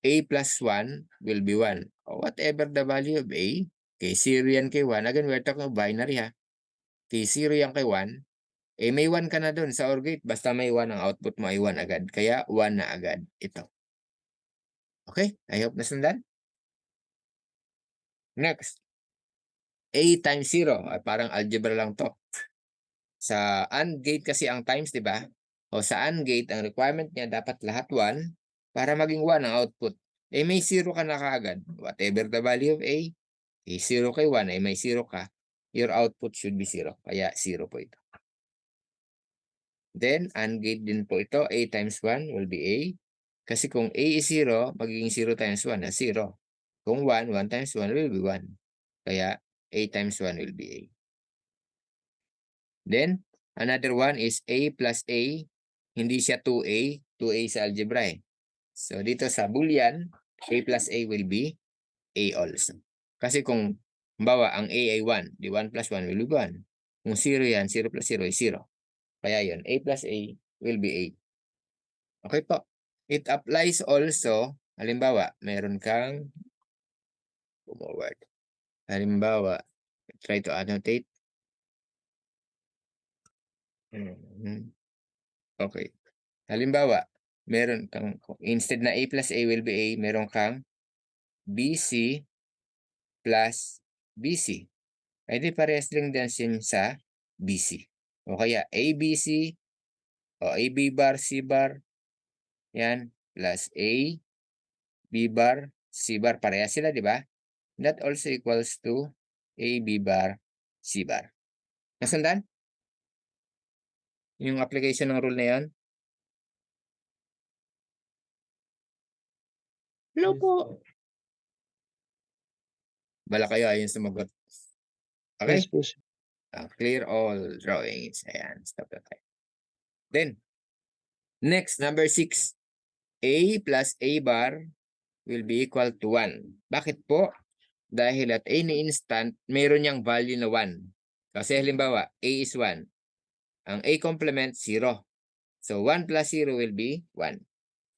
Speaker 2: A plus 1 will be 1. Or whatever the value of A, kay 0 yan kay 1. Again, we're talking about binary ha. Kay 0 yan kay 1. May 1 ka na dun sa OR gate. Basta may 1 ang output mo ay 1 agad. Kaya 1 na agad ito. Okay? I hope nasundan. Next. A times 0. Ay, parang algebra lang to. Sa AND gate kasi ang times, di ba? O sa AND gate, ang requirement niya dapat lahat 1 para maging 1 ang output. May 0 ka na kaagad. Whatever the value of A, 0 kay 1, may 0 ka. Your output should be 0. Kaya 0 po ito. Then, AND gate din po ito. A times 1 will be A. Kasi kung A is 0, magiging 0 times 1 na 0. Kung 1, 1 times 1 will be 1. Kaya A times 1 will be A. Then, another one is A plus A. Hindi siya 2A. 2A sa algebra eh. So, dito sa Boolean, A plus A will be A also. Kasi kung, bawa, ang A ay 1, di 1 plus 1 will be 1. Kung 0 yan, 0 plus 0 is 0. Kaya yun, A plus A will be 8. Okay po. It applies also, halimbawa, meron kang forward. Halimbawa, try to annotate. Okay. Halimbawa, meron kang, instead na A plus A will be A, meron kang BC plus BC. Ay di parehas lang din sin sa BC. O kaya ABC o AB bar, C bar, yan, plus A, B bar, C bar. Parehas sila, di ba? That also equals to AB bar, C bar. Nasundan? Yung application ng rule na yan? Hello
Speaker 5: Yes
Speaker 2: po.
Speaker 5: po.
Speaker 2: Bala kayo ayun sumagot. Okay?
Speaker 5: Yes po, sir.
Speaker 2: Clear all drawings. Ayan, stop na tayo. Then, next, number 6. A plus A bar will be equal to 1. Bakit po? Dahil at any instant, mayroon niyang value na 1. Kasi halimbawa, A is 1. Ang A complement, 0. So, 1 plus 0 will be 1.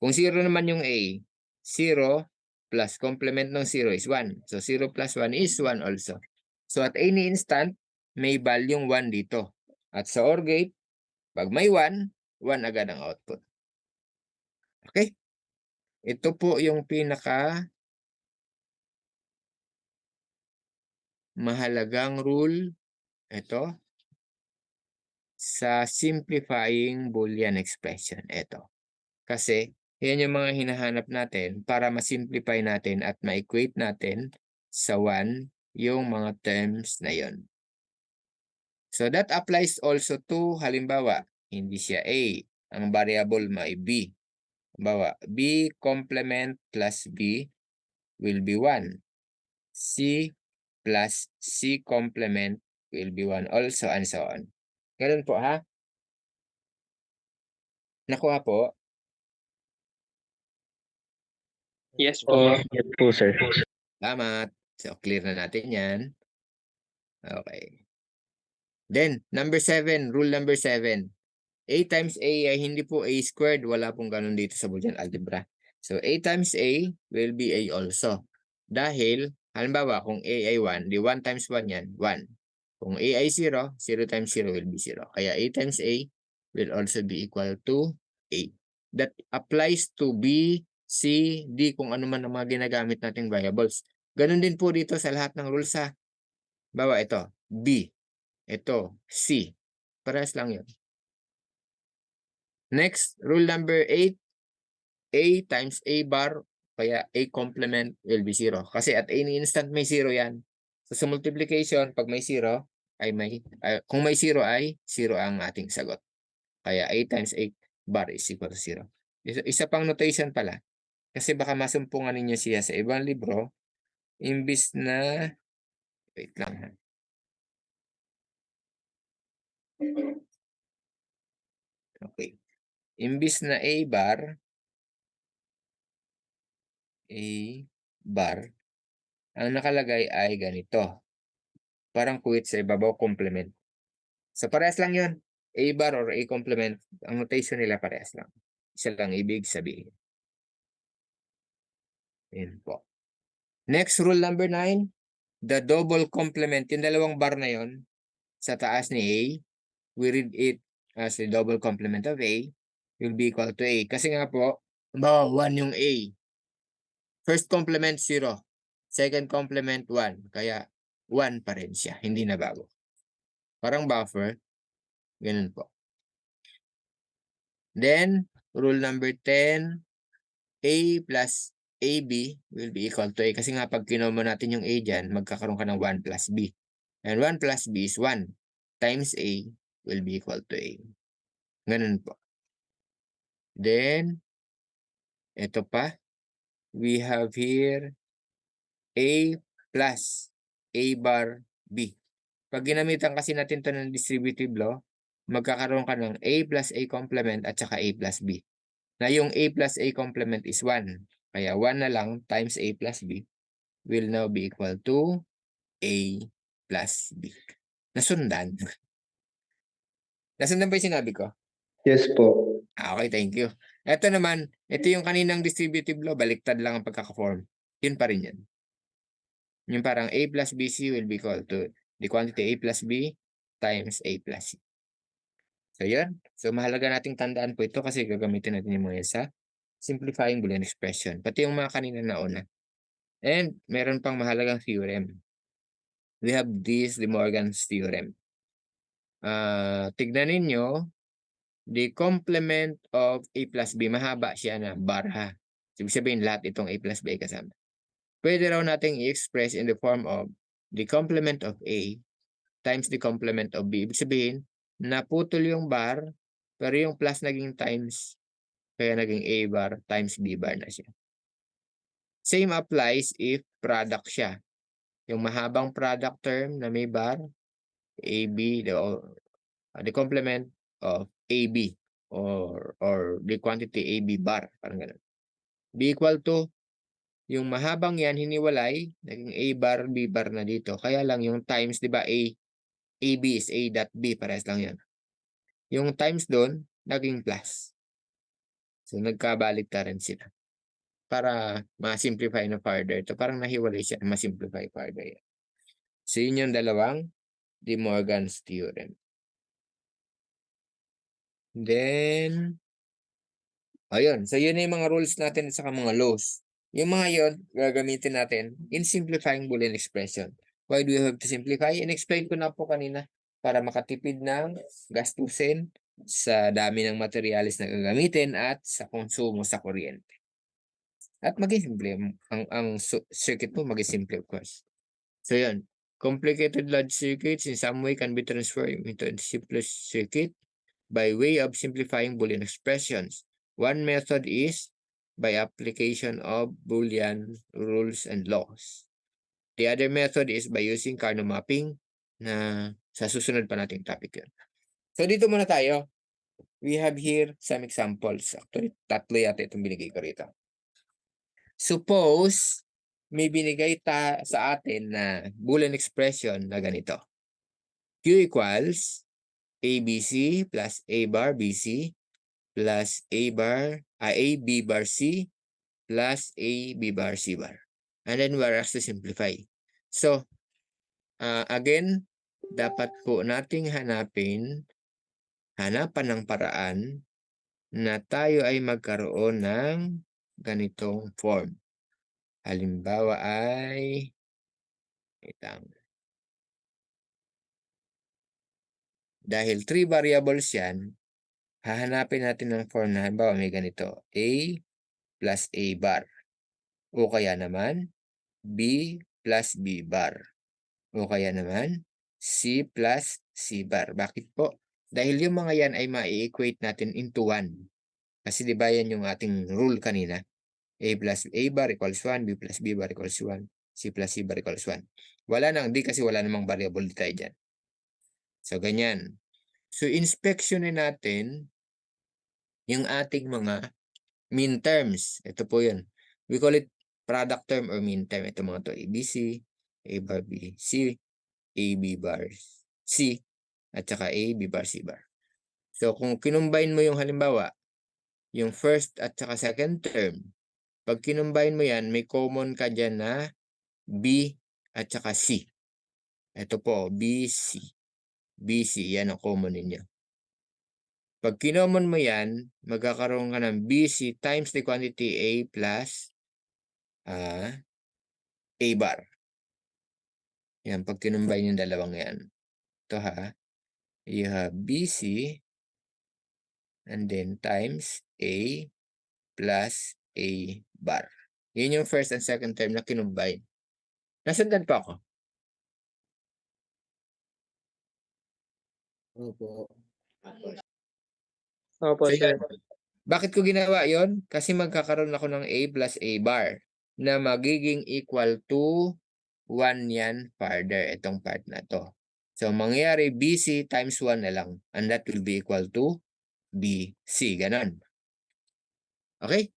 Speaker 2: Kung 0 naman yung A, 0 plus complement ng 0 is 1. So, 0 plus 1 is 1 also. So, at any instant, may value 1 dito. At sa OR gate, pag may 1, 1 agad ang output. Okay? Ito po yung pinaka mahalagang rule. Ito. Sa simplifying Boolean expression. Ito. Kasi, yan yung mga hinahanap natin para ma-simplify natin at ma-equate natin sa 1 yung mga terms na yon. So that applies also to, halimbawa, hindi siya A. Ang variable may B. Halimbawa, B complement plus B will be 1. C plus C complement will be 1 also and so on. Ganun po ha? Nakuha po?
Speaker 4: Yes po. Yes po, sir.
Speaker 2: Salamat. So, clear na natin yan. Okay. Then, number 7, rule number 7. A times A ay hindi po A squared. Wala pong ganun dito sa Boolean algebra. So, A times A will be A also. Dahil, halimbawa, kung A ay 1, di 1 times 1 yan, 1. Kung A ay 0, 0 times 0 will be 0. Kaya A times A will also be equal to A. That applies to B, C, D, kung ano man ang mga ginagamit nating variables. Ganun din po dito sa lahat ng rules ha. Bawa ito, B. Ito, C. Parehas lang yun. Next, rule number 8. A times A bar, kaya A complement will be 0. Kasi at any instant may 0 yan. So sa multiplication, pag may 0, ay kung may 0 ay 0 ang ating sagot. Kaya A times A bar is equal to 0. Isa pang notation pala. Kasi baka masumpungan ninyo siya sa ibang libro. Imbis na, wait lang ha. Okay. Imbis na A bar, ang nakalagay ay ganito. Parang quit sa ibabaw, complement. So parehas lang yun. A bar or A complement, ang notation nila parehas lang. Isa lang ibig sabihin. Yun po. Next, rule number 9. The double complement, yung dalawang bar na yun, sa taas ni A, we read it as a double complement of A will be equal to A. Kasi nga po, 1 yung A. First complement 0. Second complement 1. Kaya 1 pa rin siya. Hindi na bago. Parang buffer. Ganun po. Then, rule number 10. A plus AB will be equal to A. Kasi nga pag kinomo natin yung A dyan, magkakaroon ka ng 1 plus B. And 1 plus B is 1 times A will be equal to A. Ganun po. Then, ito pa. We have here A plus A bar B. Pag ginamitan kasi natin ito ng distributive law, magkakaroon ka ng A plus A complement at saka A plus B. Na yung A plus A complement is 1. Kaya 1 na lang times A plus B will now be equal to A plus B. Nasundan. Nasundan ba yung sinabi ko?
Speaker 4: Yes po.
Speaker 2: Okay, thank you. Ito naman, ito yung kaninang distributive law, baliktad lang ang pagkaka-form. Yun pa rin yan. Yung parang A plus BC will be equal to the quantity A plus B times A plus C. So yun. So mahalaga nating tandaan po ito kasi gagamitin natin yung mga yan sa simplifying Boolean expression. Pati yung mga kanina na una. And meron pang mahalagang theorem. We have this, De Morgan's theorem. Tignan ninyo, the complement of A plus B, mahaba siya na bar ha. Ibig sabihin lahat itong A plus B ay kasama. Pwede raw nating i-express in the form of the complement of A times the complement of B. Ibig sabihin, naputol yung bar, pero yung plus naging times, kaya naging A bar times B bar na siya. Same applies if product siya. Yung mahabang product term na may bar, AB, the complement of AB or the quantity AB bar, parang ganun. Be equal to, yung mahabang yan hiniwalay, naging A bar, B bar na dito. Kaya lang yung times, di ba, AB is A dot B, parehas lang yan. Yung times doon, naging plus. So, nagkabaliktaran sila. Para ma-simplify na further. Ito parang nahiwalay siya, ma-simplify further. So, yun yung dalawang De Morgan's theorem. Then, ayun. So, yun na yung mga rules natin at saka mga laws. Yung mga yun, gagamitin natin in simplifying Boolean expression. Why do we have to simplify? In-explain ko na po kanina para makatipid ng gastusin sa dami ng materialis na gagamitin at sa konsumo sa kuryente. At maging simple. Ang circuit mo maging simple, of course. So, yun. Complicated large circuits in some way can be transformed into a simplest circuit by way of simplifying Boolean expressions. One method is by application of Boolean rules and laws. The other method is by using Carnot mapping na sa susunod pa nating topic yun. So dito muna tayo. We have here some examples. Actually, tatlo yata itong binigay ko rito. Suppose may binigay sa atin na Boolean expression na ganito. Q equals ABC plus A bar BC plus A B bar C plus A B bar C bar. And then we're asked to simplify. So, again, dapat po nating hanapan ng paraan na tayo ay magkaroon ng ganitong form. Halimbawa ay dahil 3 variables yan, hahanapin natin ng form na halimbawa may ganito, A plus A bar. O kaya naman, B plus B bar. O kaya naman, C plus C bar. Bakit po? Dahil yung mga yan ay ma-equate natin into 1. Kasi di ba yan yung ating rule kanina? A plus A bar equals 1, B plus B bar equals 1, C plus C bar equals 1. Wala nang D kasi wala namang variable tayo dyan. So, ganyan. So, inspeksyonin natin yung ating mga mean terms. Ito po yun. We call it product term or mean term. Ito mga to, ABC, A bar B, C, A B bar C, at saka A B bar C bar. So, kung kinumbine mo yung halimbawa, yung first at saka second term, pag kinumbine mo yan, may common ka dyan na B at saka C. Ito po, BC. BC, yan ang common ninyo. Pag kinomon mo yan, magkakaroon ka ng BC times the quantity A plus A bar. Yan, pag kinumbine yung dalawang yan. Ito ha, you have BC and then times A plus A bar. Yun yung first and second term na kinumbine. Nasundan pa ako. Opo.
Speaker 4: Opo,
Speaker 2: So,
Speaker 4: sir.
Speaker 2: yan. Bakit ko ginawa yon? Kasi magkakaroon ako ng A plus A bar na magiging equal to 1 yan further, itong part na to. So, mangyayari BC times 1 na lang. And that will be equal to BC. Ganon. Okay?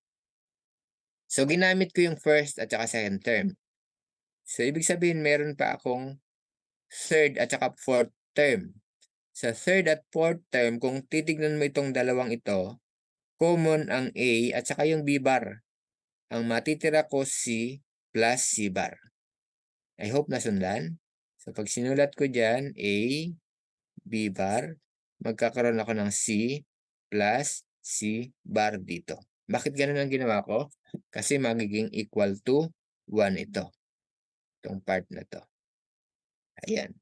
Speaker 2: So, ginamit ko yung first at saka second term. So, ibig sabihin, meron pa akong third at saka fourth term. Sa third at fourth term, kung titignan mo itong dalawang ito, common ang A at saka yung B bar. Ang matitira ko C plus C bar. I hope nasundan. So pag sinulat ko dyan, A, B bar, magkakaroon ako ng C plus C bar dito. Bakit ganun ang ginawa ko? Kasi magiging equal to 1 ito. Itong part na to. Ayan.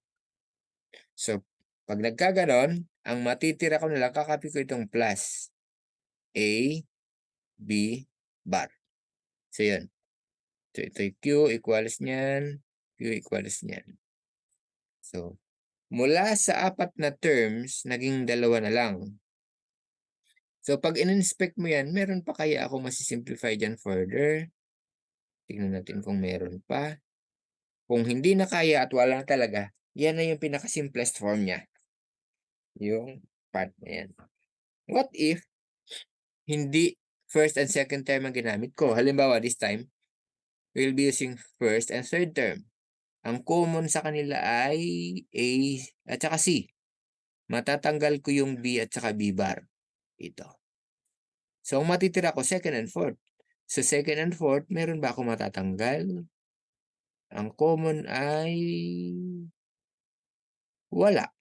Speaker 2: So, pag nagkaganon, ang matitira ko na lang, kakopy ko itong plus A, B, bar. So, yun. So, ito yung Q equals niyan, Q equals niyan. So, mula sa 4 na terms, naging 2 na lang. So, pag in-inspect mo yan, meron pa kaya ako masisimplify dyan further? Tingnan natin kung meron pa. Kung hindi na kaya at wala na talaga, yan na yung pinaka-simplest form niya. Yung part na yan. What if hindi first and second term ang ginamit ko? Halimbawa, this time, we'll be using first and third term. Ang common sa kanila ay A at saka C. Matatanggal ko yung B at saka B bar. Ito. So, ang matitira ko, second and fourth. So, second and fourth, meron ba ako matatanggal? Ang common ay wala.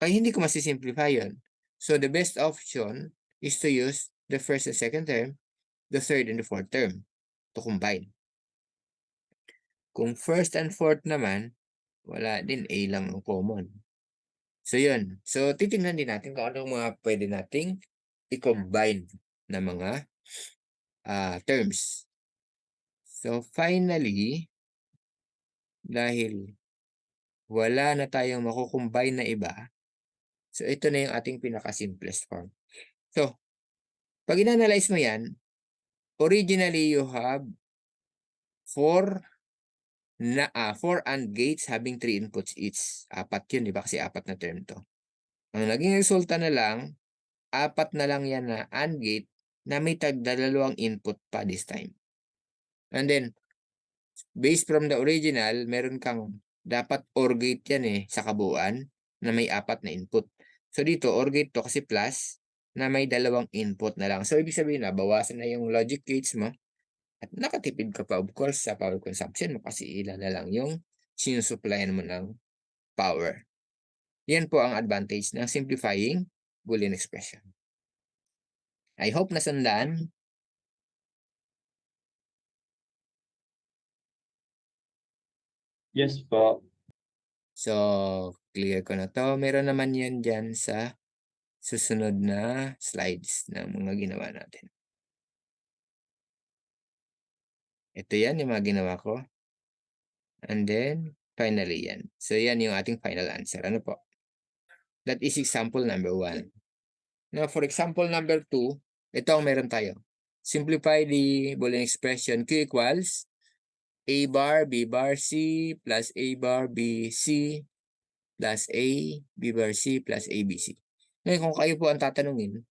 Speaker 2: Kaya hindi ko masisimplify yun. So, the best option is to use the first and second term, the third and the fourth term to combine. Kung first and fourth naman, wala din, A lang ang common. So, yun. So, titingnan din natin kung anong mga pwede nating i-combine na mga terms. So, finally, dahil wala na tayong makukombine na iba, so ito na yung ating pinaka-simplest form. So, pag in-analyze mo yan, originally you have 4 AND gates having 3 inputs each. 4 yun, di ba? Kasi 4 na term to. Ang naging resulta na lang, 4 na lang yan na AND gate na may tagdalawang input pa this time. And then, based from the original, meron kang dapat OR gate yan sa kabuuan na may 4 na input. So dito, OR gate to kasi plus na may 2 input na lang. So ibig sabihin na, bawasan na yung logic gates mo at nakatipid ka pa of course sa power consumption mo kasi ilan na lang yung sinusupplyan mo ng power. Yan po ang advantage ng simplifying Boolean expression. I hope nasundan.
Speaker 5: Yes po.
Speaker 2: So, clear ko na to. Meron naman yan dyan sa susunod na slides ng mga ginawa natin. Ito yan yung mga ginawa ko. And then, finally yan. So, yan yung ating final answer. Ano po? That is example number 1. Now, for example number 2, ito ang meron tayo. Simplify the Boolean expression Q equals A bar B bar C plus A bar B C plus A B bar C plus A B C. Ngayon, kung kayo po ang tatanungin,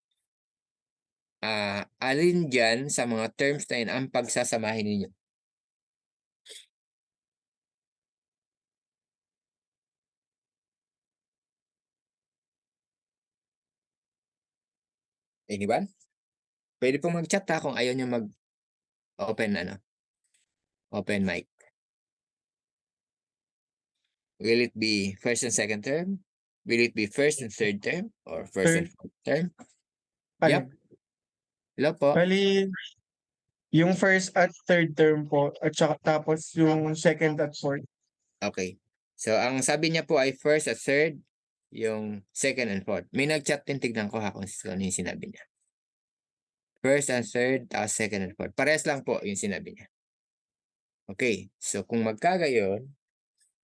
Speaker 2: alin dyan sa mga terms na yun ang pagsasamahin ninyo? Anyone? Pwede pong mag-chat kung ayaw nyo mag-open open mic. Will it be first and second term? Will it be first and third term? Or first and fourth term? Yup. Hello po.
Speaker 5: Bali, yung first at third term po, at saka tapos yung second at fourth.
Speaker 2: Okay. So, ang sabi niya po ay first at third, yung second and fourth. May nag-chat din, tignan ko kung ano yung sinabi niya. First and third, second and fourth. Parehas lang po yung sinabi niya. Okay. So, kung magkagayon,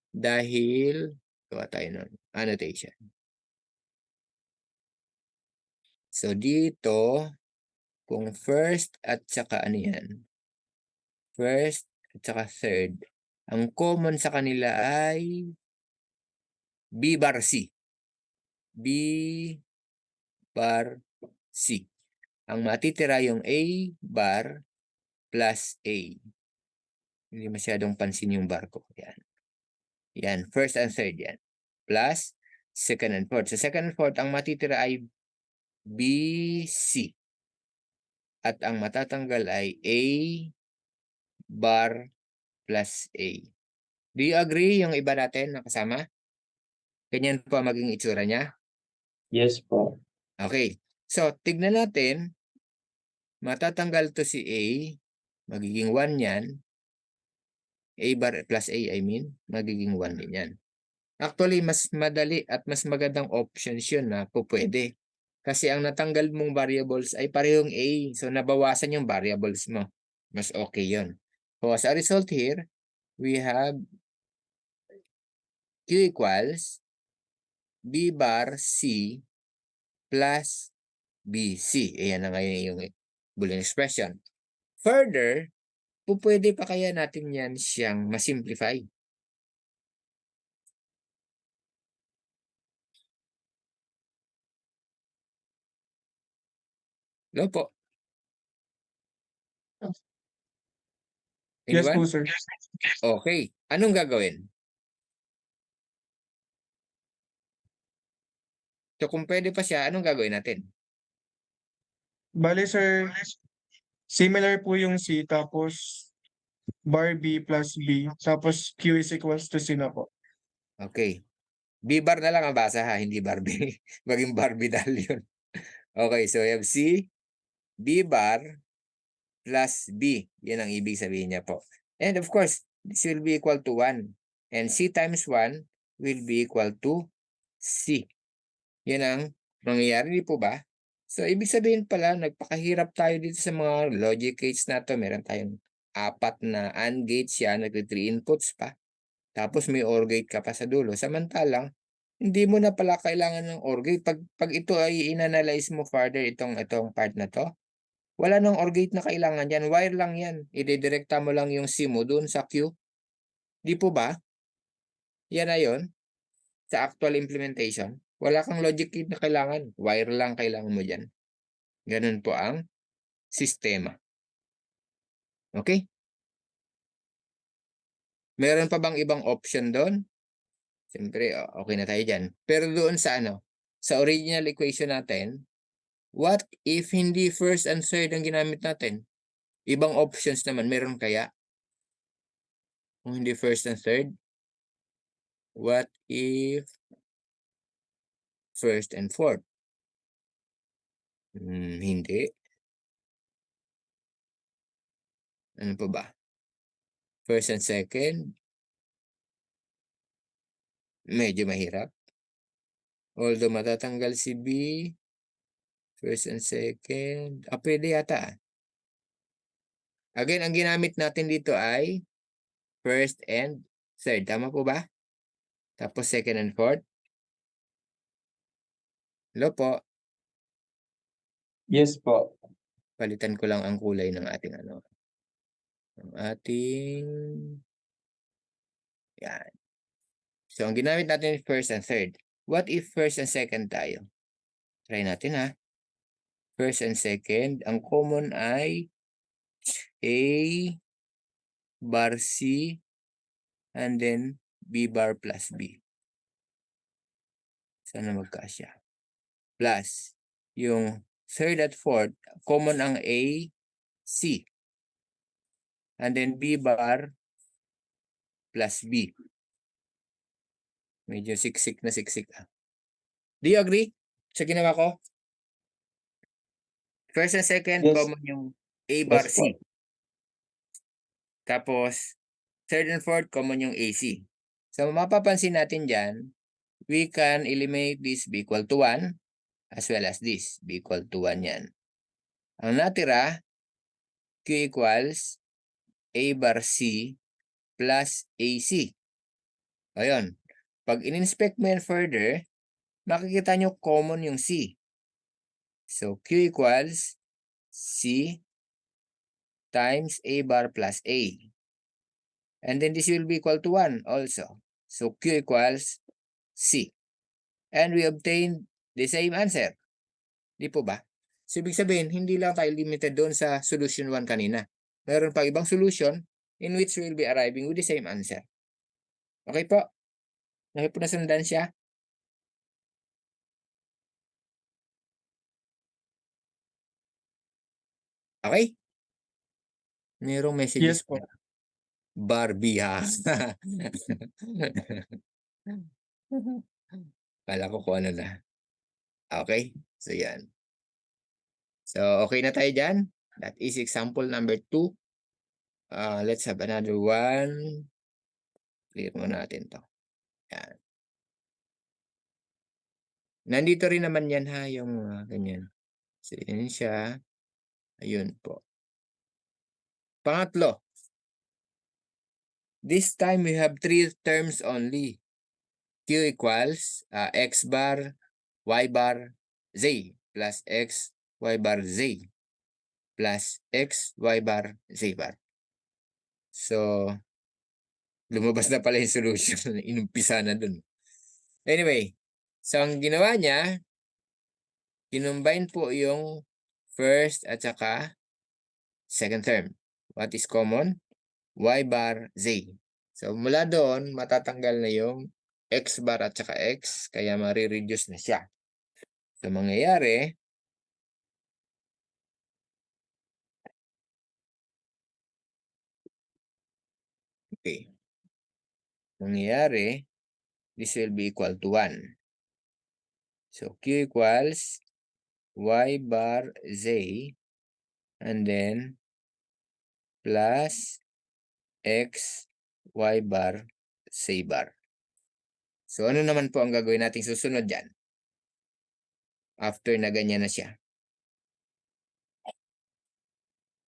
Speaker 2: dahil, gawa tayo nun, annotation. So, dito, kung first at saka ano yan, first at saka third, ang common sa kanila ay B bar C. B bar C. Ang matitira yung A bar plus A. Hindi masyadong pansin yung bar ko. Yan. Yan. First and third yan. Plus second and fourth. Sa second and fourth, ang matitira ay BC. At ang matatanggal ay A bar plus A. Do you agree yung iba natin na kasama? Ganyan po ang maging itsura niya?
Speaker 4: Yes po.
Speaker 2: Okay. So, tignan natin. Matatanggal to si A. Magiging 1 yan. A bar plus A, I mean. Magiging 1 din yan. Actually, mas madali at mas magandang options yun na po pwede. Kasi ang natanggal mong variables ay parehong A. So, nabawasan yung variables mo. Mas okay yun. So, as a result here, we have Q equals B bar C plus BC. Ayan na ngayon yung Boolean expression. Further, pwede pa kaya natin yan siyang masimplify. No po.
Speaker 5: Yes po,
Speaker 2: Anyone?
Speaker 5: sir.
Speaker 2: Okay. Anong gagawin? So kung pwede pa siya, anong gagawin natin?
Speaker 5: Bale, sir, similar po yung C, tapos bar B plus B, tapos Q is equals to C na po.
Speaker 2: Okay. B bar na lang ang basa ha, hindi Barbie. Maging Barbie dahil yun. Okay, so we have C, B bar plus B. Yan ang ibig sabihin niya po. And of course, this will be equal to 1. And C times 1 will be equal to C. Yan ang mangyayari, di po ba? So, ibig sabihin pala, nagpakahirap tayo dito sa mga logic gates na to. Meron tayong 4 na AND gates yan, nag-3 inputs pa. Tapos may OR gate ka pa sa dulo. Samantalang, hindi mo na pala kailangan ng OR gate. Pag ito ay inanalyze mo further itong part na to, wala nang OR gate na kailangan yan. Wire lang yan. Idedirekta mo lang yung C mo dun sa Q. Di po ba? Yan na yun. Sa actual implementation. Wala kang logic gate na kailangan. Wire lang kailangan mo dyan. Ganun po ang sistema. Okay? Meron pa bang ibang option doon? Siyempre, okay na tayo dyan. Pero doon sa sa original equation natin, what if hindi first and third ang ginamit natin? Ibang options naman, meron kaya? Kung hindi first and third, what if first and fourth? Hindi. Ano pa ba? First and second? Medyo mahirap. Although matatanggal si B, first and second, pwede yata. Again, ang ginamit natin dito ay first and third. Tama po ba? Tapos second and fourth. Hello po.
Speaker 4: Yes po.
Speaker 2: Palitan ko lang ang kulay ng ating Ng ating yan. So, ang ginamit natin is first and third. What if first and second tayo? Try natin ha. First and second, ang common ay A bar C and then B bar plus B. Sana magkasya. Plus, yung third at fourth, common ang A, C. And then B bar plus B. Medyo siksik na siksik. Do you agree sa ginawa ko? First and second,
Speaker 4: Yes.
Speaker 2: common yung A bar
Speaker 4: Yes
Speaker 2: C.
Speaker 4: po.
Speaker 2: Tapos, third and fourth, common yung AC. So, mapapansin natin dyan, we can eliminate this B equal to 1 as well as this B equal to 1 yan. Ang natira, Q equals A bar C plus AC. Ayun. Pag in-inspect mo yan further, makikita nyo common yung C. So, Q equals C times A bar plus A. And then this will be equal to 1 also. So, Q equals C. And we obtained the same answer. Di po ba? So, ibig sabihin, hindi lang tayo limited doon sa solution 1 kanina. Meron pa ibang solution in which we will be arriving with the same answer. Okay po? Okay po nasundan siya? Okay? Merong messages
Speaker 5: Yes po.
Speaker 2: Barbie ha. Kala ko kung ano na. Okay? So yan. So okay na tayo dyan. That is example number 2. Let's have another one. Clear mo natin to. Yan. Nandito rin naman yan ha, yung ganyan. So yan siya. Ayun po. Pangatlo. This time we have 3 terms only. Q equals x bar, y bar, z plus x, y bar, z plus x, y bar, z bar. So, lumabas na pala yung solution. Inumpisa na dun. Anyway, so ang ginawa niya, kinumbine po yung first at saka second term. What is common? Y bar, z. So, mula doon, matatanggal na yung x bar at saka x, kaya marireduce na siya. So, mangyayari, okay. Mangyayari, this will be equal to 1. So, Q equals y bar z and then plus x y bar z bar. So, ano naman po ang gagawin nating susunod dyan? After na ganyan na siya.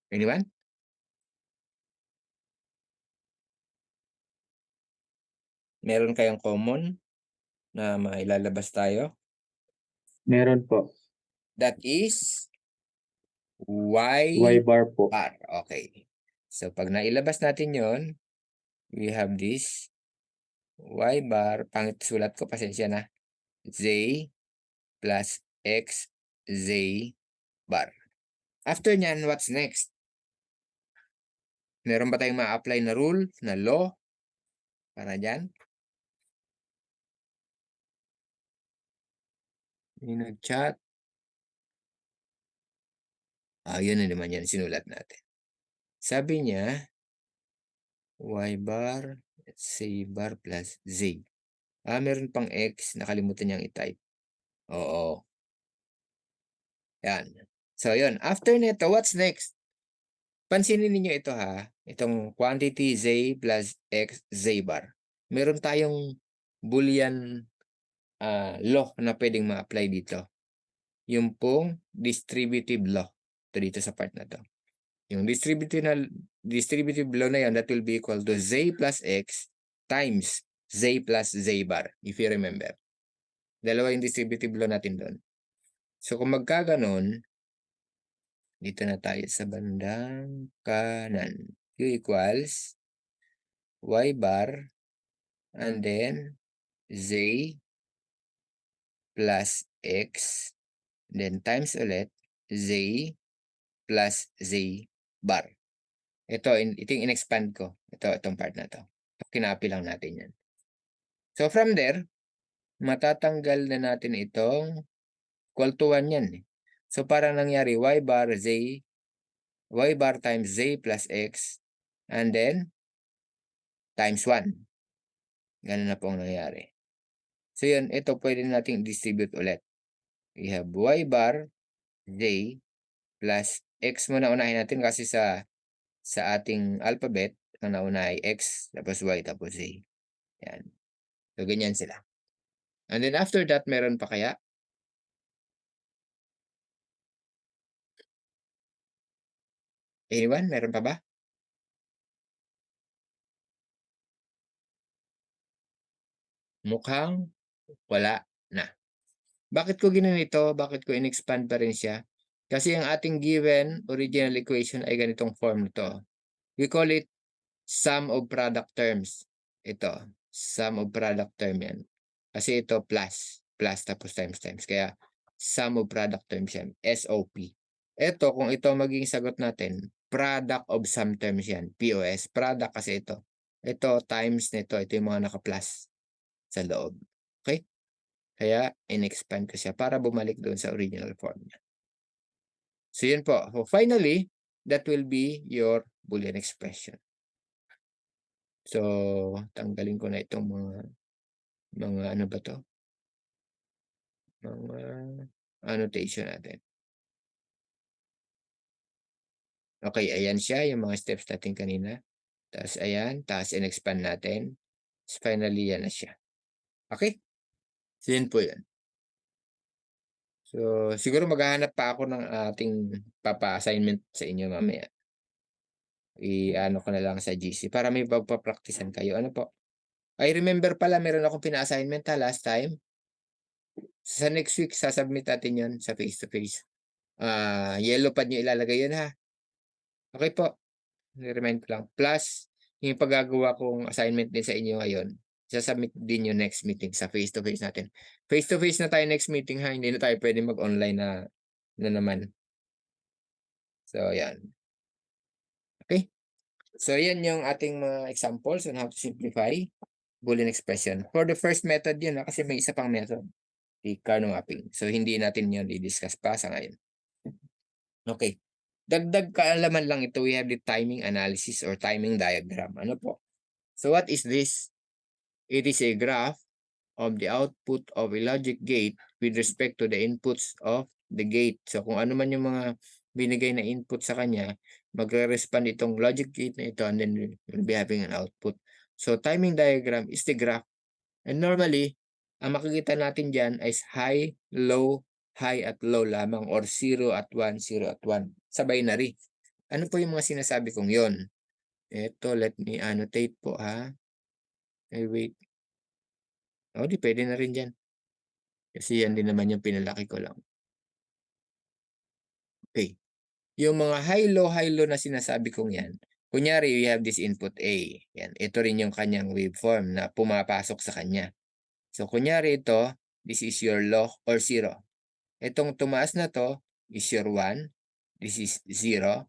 Speaker 2: Anyone? Meron kayong common na mailalabas tayo?
Speaker 4: Meron po.
Speaker 2: That is
Speaker 4: Y bar po.
Speaker 2: bar. Okay. So, pag nailabas natin yon, we have this y bar. Pangit sulat ko, pasensya na. Z plus x z bar. After nyan, what's next? Meron ba tayong ma-apply na rule, na law? Para dyan? Yung nag-chat. Yun na naman yan, sinulat natin. Sabi niya, y bar, z bar plus z. Meron pang x, nakalimutan niyang i-type. Oo. Yan. So, yun. After nito, what's next? Pansinin niyo ito ha. Itong quantity z plus x z bar. Meron tayong Boolean law na pwedeng ma-apply dito. Yung pong distributive law. Ito dito sa part na to. Yung distributive law na yan, that will be equal to z plus x times z plus z bar. If you remember. Dalawa yung distributive law natin doon. So kung magkaganon, dito na tayo sa bandang kanan. Q equals y bar and then z plus x then times ulit z plus z bar. Ito yung in-expand ko. Itong part na to. Kinapi lang natin yan. So from there, matatanggal na natin itong equal to 1 yan. So parang nangyari y bar times z plus x and then times 1. Ganun na po ang nangyari. So yun, ito pwede nating distribute ulit. We have y bar z plus x muna unahin natin kasi sa ating alphabet, ang nauna ay x, tapos y, tapos z. Yan. So ganyan sila. And then after that, meron pa kaya? Anyone? Meron pa ba? Mukhang wala na. Bakit ko ginanito? Bakit ko in-expand pa rin siya? Kasi ang ating given original equation ay ganitong form nito. We call it sum of product terms. Ito, sum of product term yan. Kasi ito plus tapos times. Kaya sum of product terms yan, SOP. Ito, kung ito maging sagot natin, product of sum terms yan, POS. Product kasi ito. Ito times nito, ito yung mga naka-plus sa loob. Okay? Kaya in-expand ko siya para bumalik doon sa original form niya. So yun po. So finally, that will be your Boolean expression. So, tanggalin ko na itong mga ano ba to? Mga annotation natin. Okay, ayan siya, yung mga steps natin kanina. Tapos ayan, taas and expand natin. Tapos finally, yan na siya. Okay? So, yun po yun. So, siguro maghahanap pa ako ng ating papa-assignment sa inyo mamaya. I-ano ko na lang sa GC para may pagpa-practicean kayo. Ano po? I remember pala, meron akong pina-assignment last time. Sa next week, sasubmit natin yun sa face-to-face. Yellow pad nyo ilalagay yun ha. Okay po. I-remind ko lang. Plus, yung paggagawa kong assignment din sa inyo ngayon, sasubmit din yung next meeting sa face-to-face natin. Face-to-face na tayo next meeting ha. Hindi na tayo pwede mag-online na naman. So, yan. Okay. So, yan yung ating mga examples on how to simplify Boolean expression. For the first method yun ha, kasi may isa pang method. The Carnot mapping. So, hindi natin yun i-discuss pa sa ngayon. Okay. Dagdag kaalaman lang ito, we have the timing analysis or timing diagram. Ano po? So, what is this? It is a graph of the output of a logic gate with respect to the inputs of the gate. So, kung ano man yung mga binigay na input sa kanya, magre-respond itong logic gate na ito and then we'll be having an output. So, timing diagram is the graph. And normally, ang makikita natin dyan is high, low, high at low lamang or 0 at 1, 0 at 1 sa binary. Ano po yung mga sinasabi kong yon? Ito, let me annotate po ha. Ay, wait. O, di pwede na rin dyan. Kasi yan din naman yung pinalaki ko lang. Okay. Yung mga high, low na sinasabi kong yan, kunyari, we have this input A. Yan. Ito rin yung kanyang waveform na pumapasok sa kanya. So, kunyari ito, this is your low or 0. Itong tumaas na to is your 1. This is 0,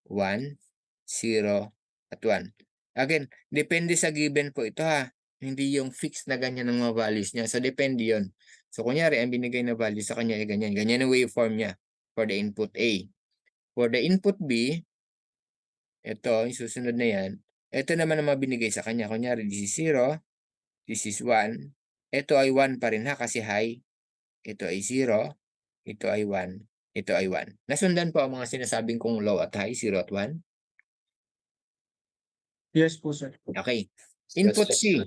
Speaker 2: 1, 0, at 1. Again, depende sa given po ito ha. Hindi yung fixed na ganyan ng mga values niya. So, depende yon. So, kunyari, ang binigay na value sa kanya ay ganyan. Ganyan ang waveform niya for the input A. For the input B, ito, yung susunod na yan, ito naman ang mga binigay sa kanya. Kunyari, this is 0, this is 1. Ito ay 1 pa rin ha kasi high. Ito ay 0, ito ay 1, ito ay 1. Nasundan po ang mga sinasabing kong low at high, 0 at 1.
Speaker 5: Yes po, sir.
Speaker 2: Okay. Input C.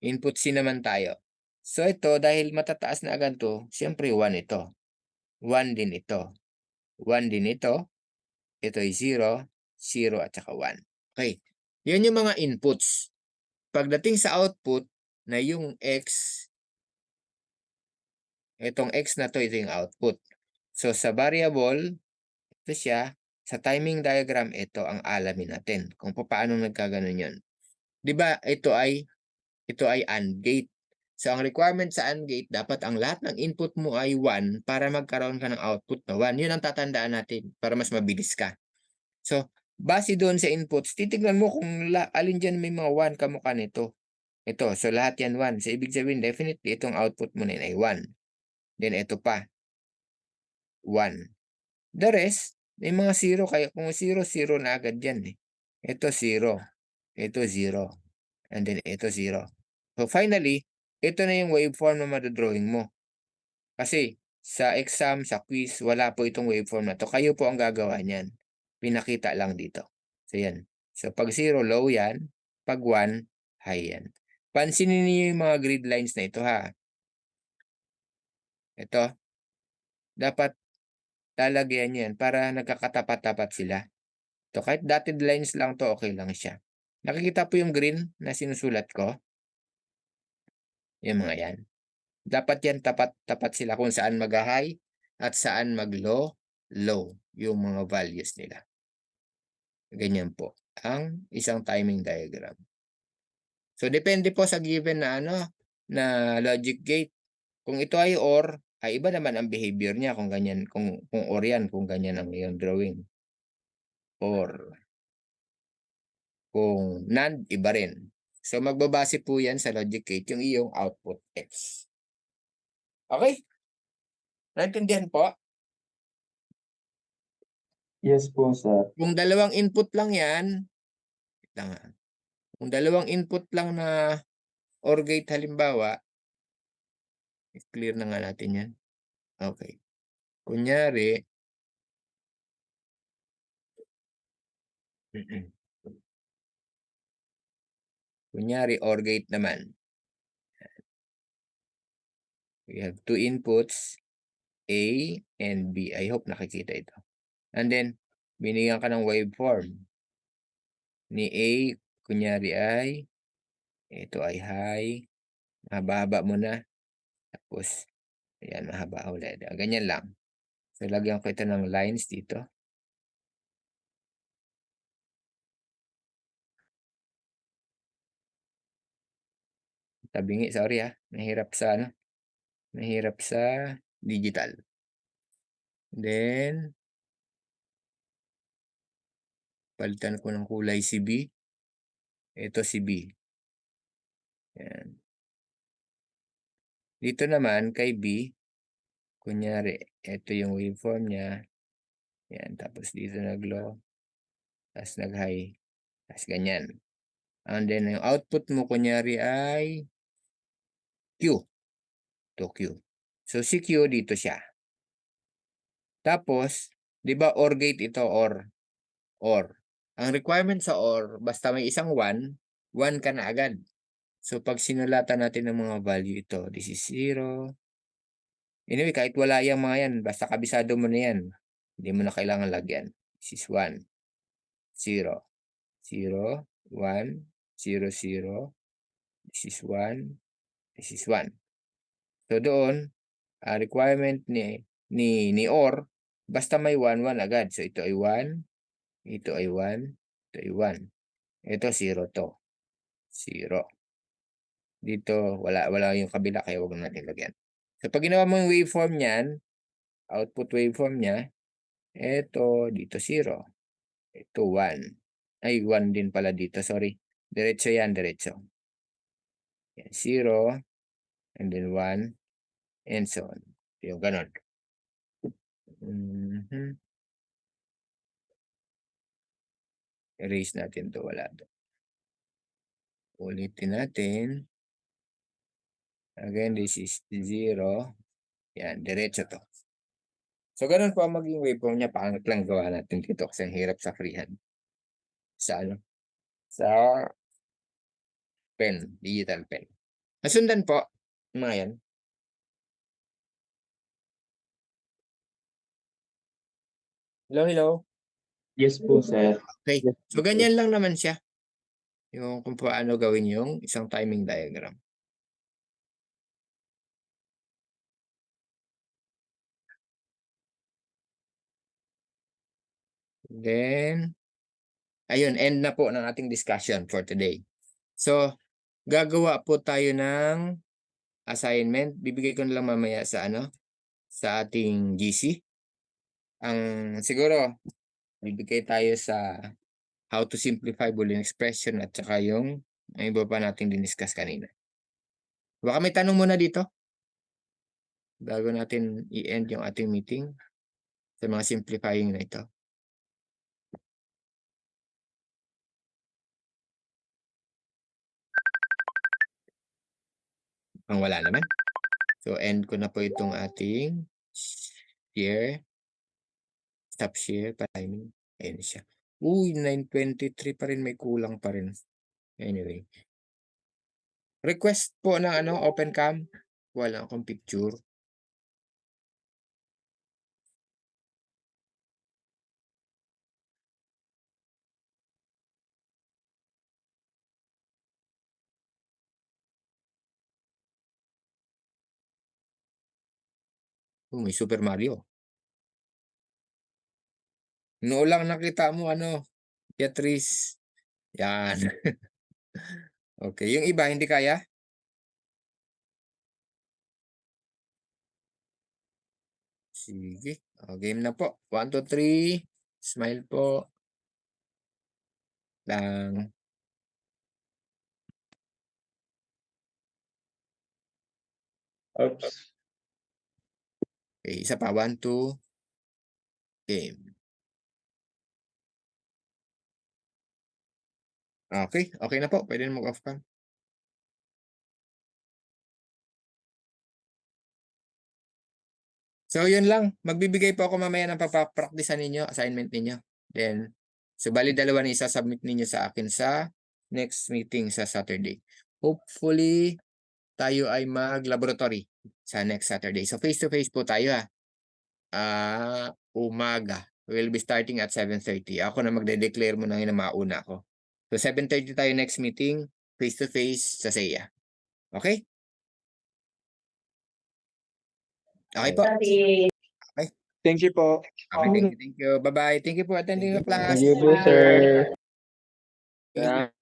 Speaker 2: Input C naman tayo. So ito, dahil matataas na agad to, siyempre 1 ito. 1 din ito. 1 din ito. Ito ay 0, 0 at saka 1. Okay. Yan yung mga inputs. Pagdating sa output na yung X, itong X na to, ito yung output. So sa variable, ito siya. Sa timing diagram, ito ang alamin natin kung paano nagkaganon yun. Diba, ito ay AND gate. So, ang requirement sa AND gate, dapat ang lahat ng input mo ay 1 para magkaroon ka ng output na 1. Yun ang tatandaan natin para mas mabilis ka. So, base doon sa inputs, titignan mo kung alin dyan may mga 1 kamukha nito. Ito, so lahat yan 1. So, ibig sabihin, definitely, itong output mo na yun ay 1. Then, ito pa. 1. The rest, may mga 0, kaya kung 0, 0 na agad yan eh. Ito 0. Ito 0. And then, ito 0. So, finally, ito na yung waveform na madodrawing mo. Kasi, sa exam, sa quiz, wala po itong waveform na to. Kayo po ang gagawa niyan. Pinakita lang dito. So, yan. So, pag 0, low yan. Pag 1, high yan. Pansinin niyo yung mga grid lines na ito, ha. Ito. Dapat lalagyan yan para nagkakatapat-tapat sila. So, kahit dotted lines lang to, okay lang siya. Nakikita po yung green na sinusulat ko? Yung mga yan. Dapat yan tapat sila kung saan mag-high at saan mag-low, low yung mga values nila. Ganyan po ang isang timing diagram. So, depende po sa given na na logic gate. Kung ito ay OR, ay iba naman ang behavior niya kung ganyan, kung OR yan, kung ganyan ang iyong drawing. OR. Kung NAND, iba rin. So, magbabase po yan sa logic gate yung iyong output X. Okay? Naintindihan po?
Speaker 4: Yes po, sir.
Speaker 2: Kung dalawang input lang yan, wait lang ah. Kung dalawang input lang na OR gate halimbawa, i-clear na nga natin yan. Okay. Kunyari, kunyari OR gate naman. We have two inputs, A and B. I hope nakikita ito. And then, binigyan ka ng waveform. Ni A, kunyari ay, ito ay high, mahaba-haba mo na. Tapos, ayan, mahaba ulit. Ganyan lang. So, lagyan ko ito ng lines dito. Tabingi, sorry ah. Nahirap sa ano? Nahirap sa digital. Then, palitan ko ng kulay si B. Ito si B. Yan. Dito naman kay B, kunyari, ito yung waveform niya. Yan, tapos dito nag-low. Tapos nag-high. Tapos ganyan. And then, yung output mo, kunyari ay Q. To Q. So, si Q dito siya. Tapos, di ba OR gate ito or? Ang requirement sa OR, basta may isang 1 ka na agad. So, pag sinulatan natin ng mga value ito, this is 0. Anyway, kahit wala yung mga yan, basta kabisado mo na yan. Hindi mo na kailangan lagyan. This is 1, 0, 0, 1, 0, 0. This is 1, this is 1. So, doon, requirement ni OR, basta may 1 agad. So, ito ay 1, ito ay 1, ito ay 1. Ito 0 to. 0. Dito, wala yung kabila, kaya huwag natin lagyan. So, pag ginawa mo yung waveform niyan, output waveform niya, ito, dito 0. Ito 1. Ay, 1 din pala dito, sorry. Diretso yan, diretso. Yan, 0, and then 1, and so on. Yung ganon. Erase natin to, wala to. Ulitin natin. Again, this is 0. Yan, diretso to. So, ganun po ang maging waveform niya. Pangit lang gawa natin dito kasi ang hirap sa freehand. Sa ano? Sa pen, digital pen. Nasundan po, mga yan. Hello, hello.
Speaker 4: Yes po, sir.
Speaker 2: Okay.
Speaker 4: Yes
Speaker 2: So,
Speaker 4: po.
Speaker 2: ganyan lang naman siya. Yung kung paano gawin yung isang timing diagram. Then, ayun, end na po ng ating discussion for today. So, gagawa po tayo ng assignment. Bibigay ko na lang mamaya sa ano, sa ating GC. Ang siguro, bibigay tayo sa how to simplify Boolean expression at saka yung iba pa nating diniscuss kanina. Baka may tanong muna dito bago natin i-end yung ating meeting sa mga simplifying na ito. Ang wala naman. So, end ko na po itong ating share. Stop share pa timing. Ayun siya. Uy, 9:23 pa rin. May kulang pa rin. Anyway. Request po ng ano, open cam. Wala akong picture. May Super Mario. Noon lang nakita mo ano, Beatrice. Yan. Okay, yung iba hindi kaya? Sige. Game na po. 1, 2, 3. Smile po. Lang.
Speaker 4: Oops.
Speaker 2: Okay, isa pa. 1, 2. Game. Okay, okay na po. Pwede na mag-off cam. So, yun lang. Magbibigay po ako mamaya ng papapraktisan ninyo, assignment ninyo. Then, so bali dalawa na isa-submit ninyo sa akin sa next meeting sa Saturday. Hopefully, tayo ay mag-laboratory sa next Saturday. So, face-to-face po tayo umaga. We'll be starting at 7:30. Ako na magde-declare mo na yun na mauna ako. So, 7:30 tayo next meeting, face-to-face sa SEIA. Okay? Okay po.
Speaker 5: Thank you po.
Speaker 2: Okay, thank you. Bye-bye. Thank you for attending the class.
Speaker 4: Thank you po, sir.
Speaker 2: Thank you.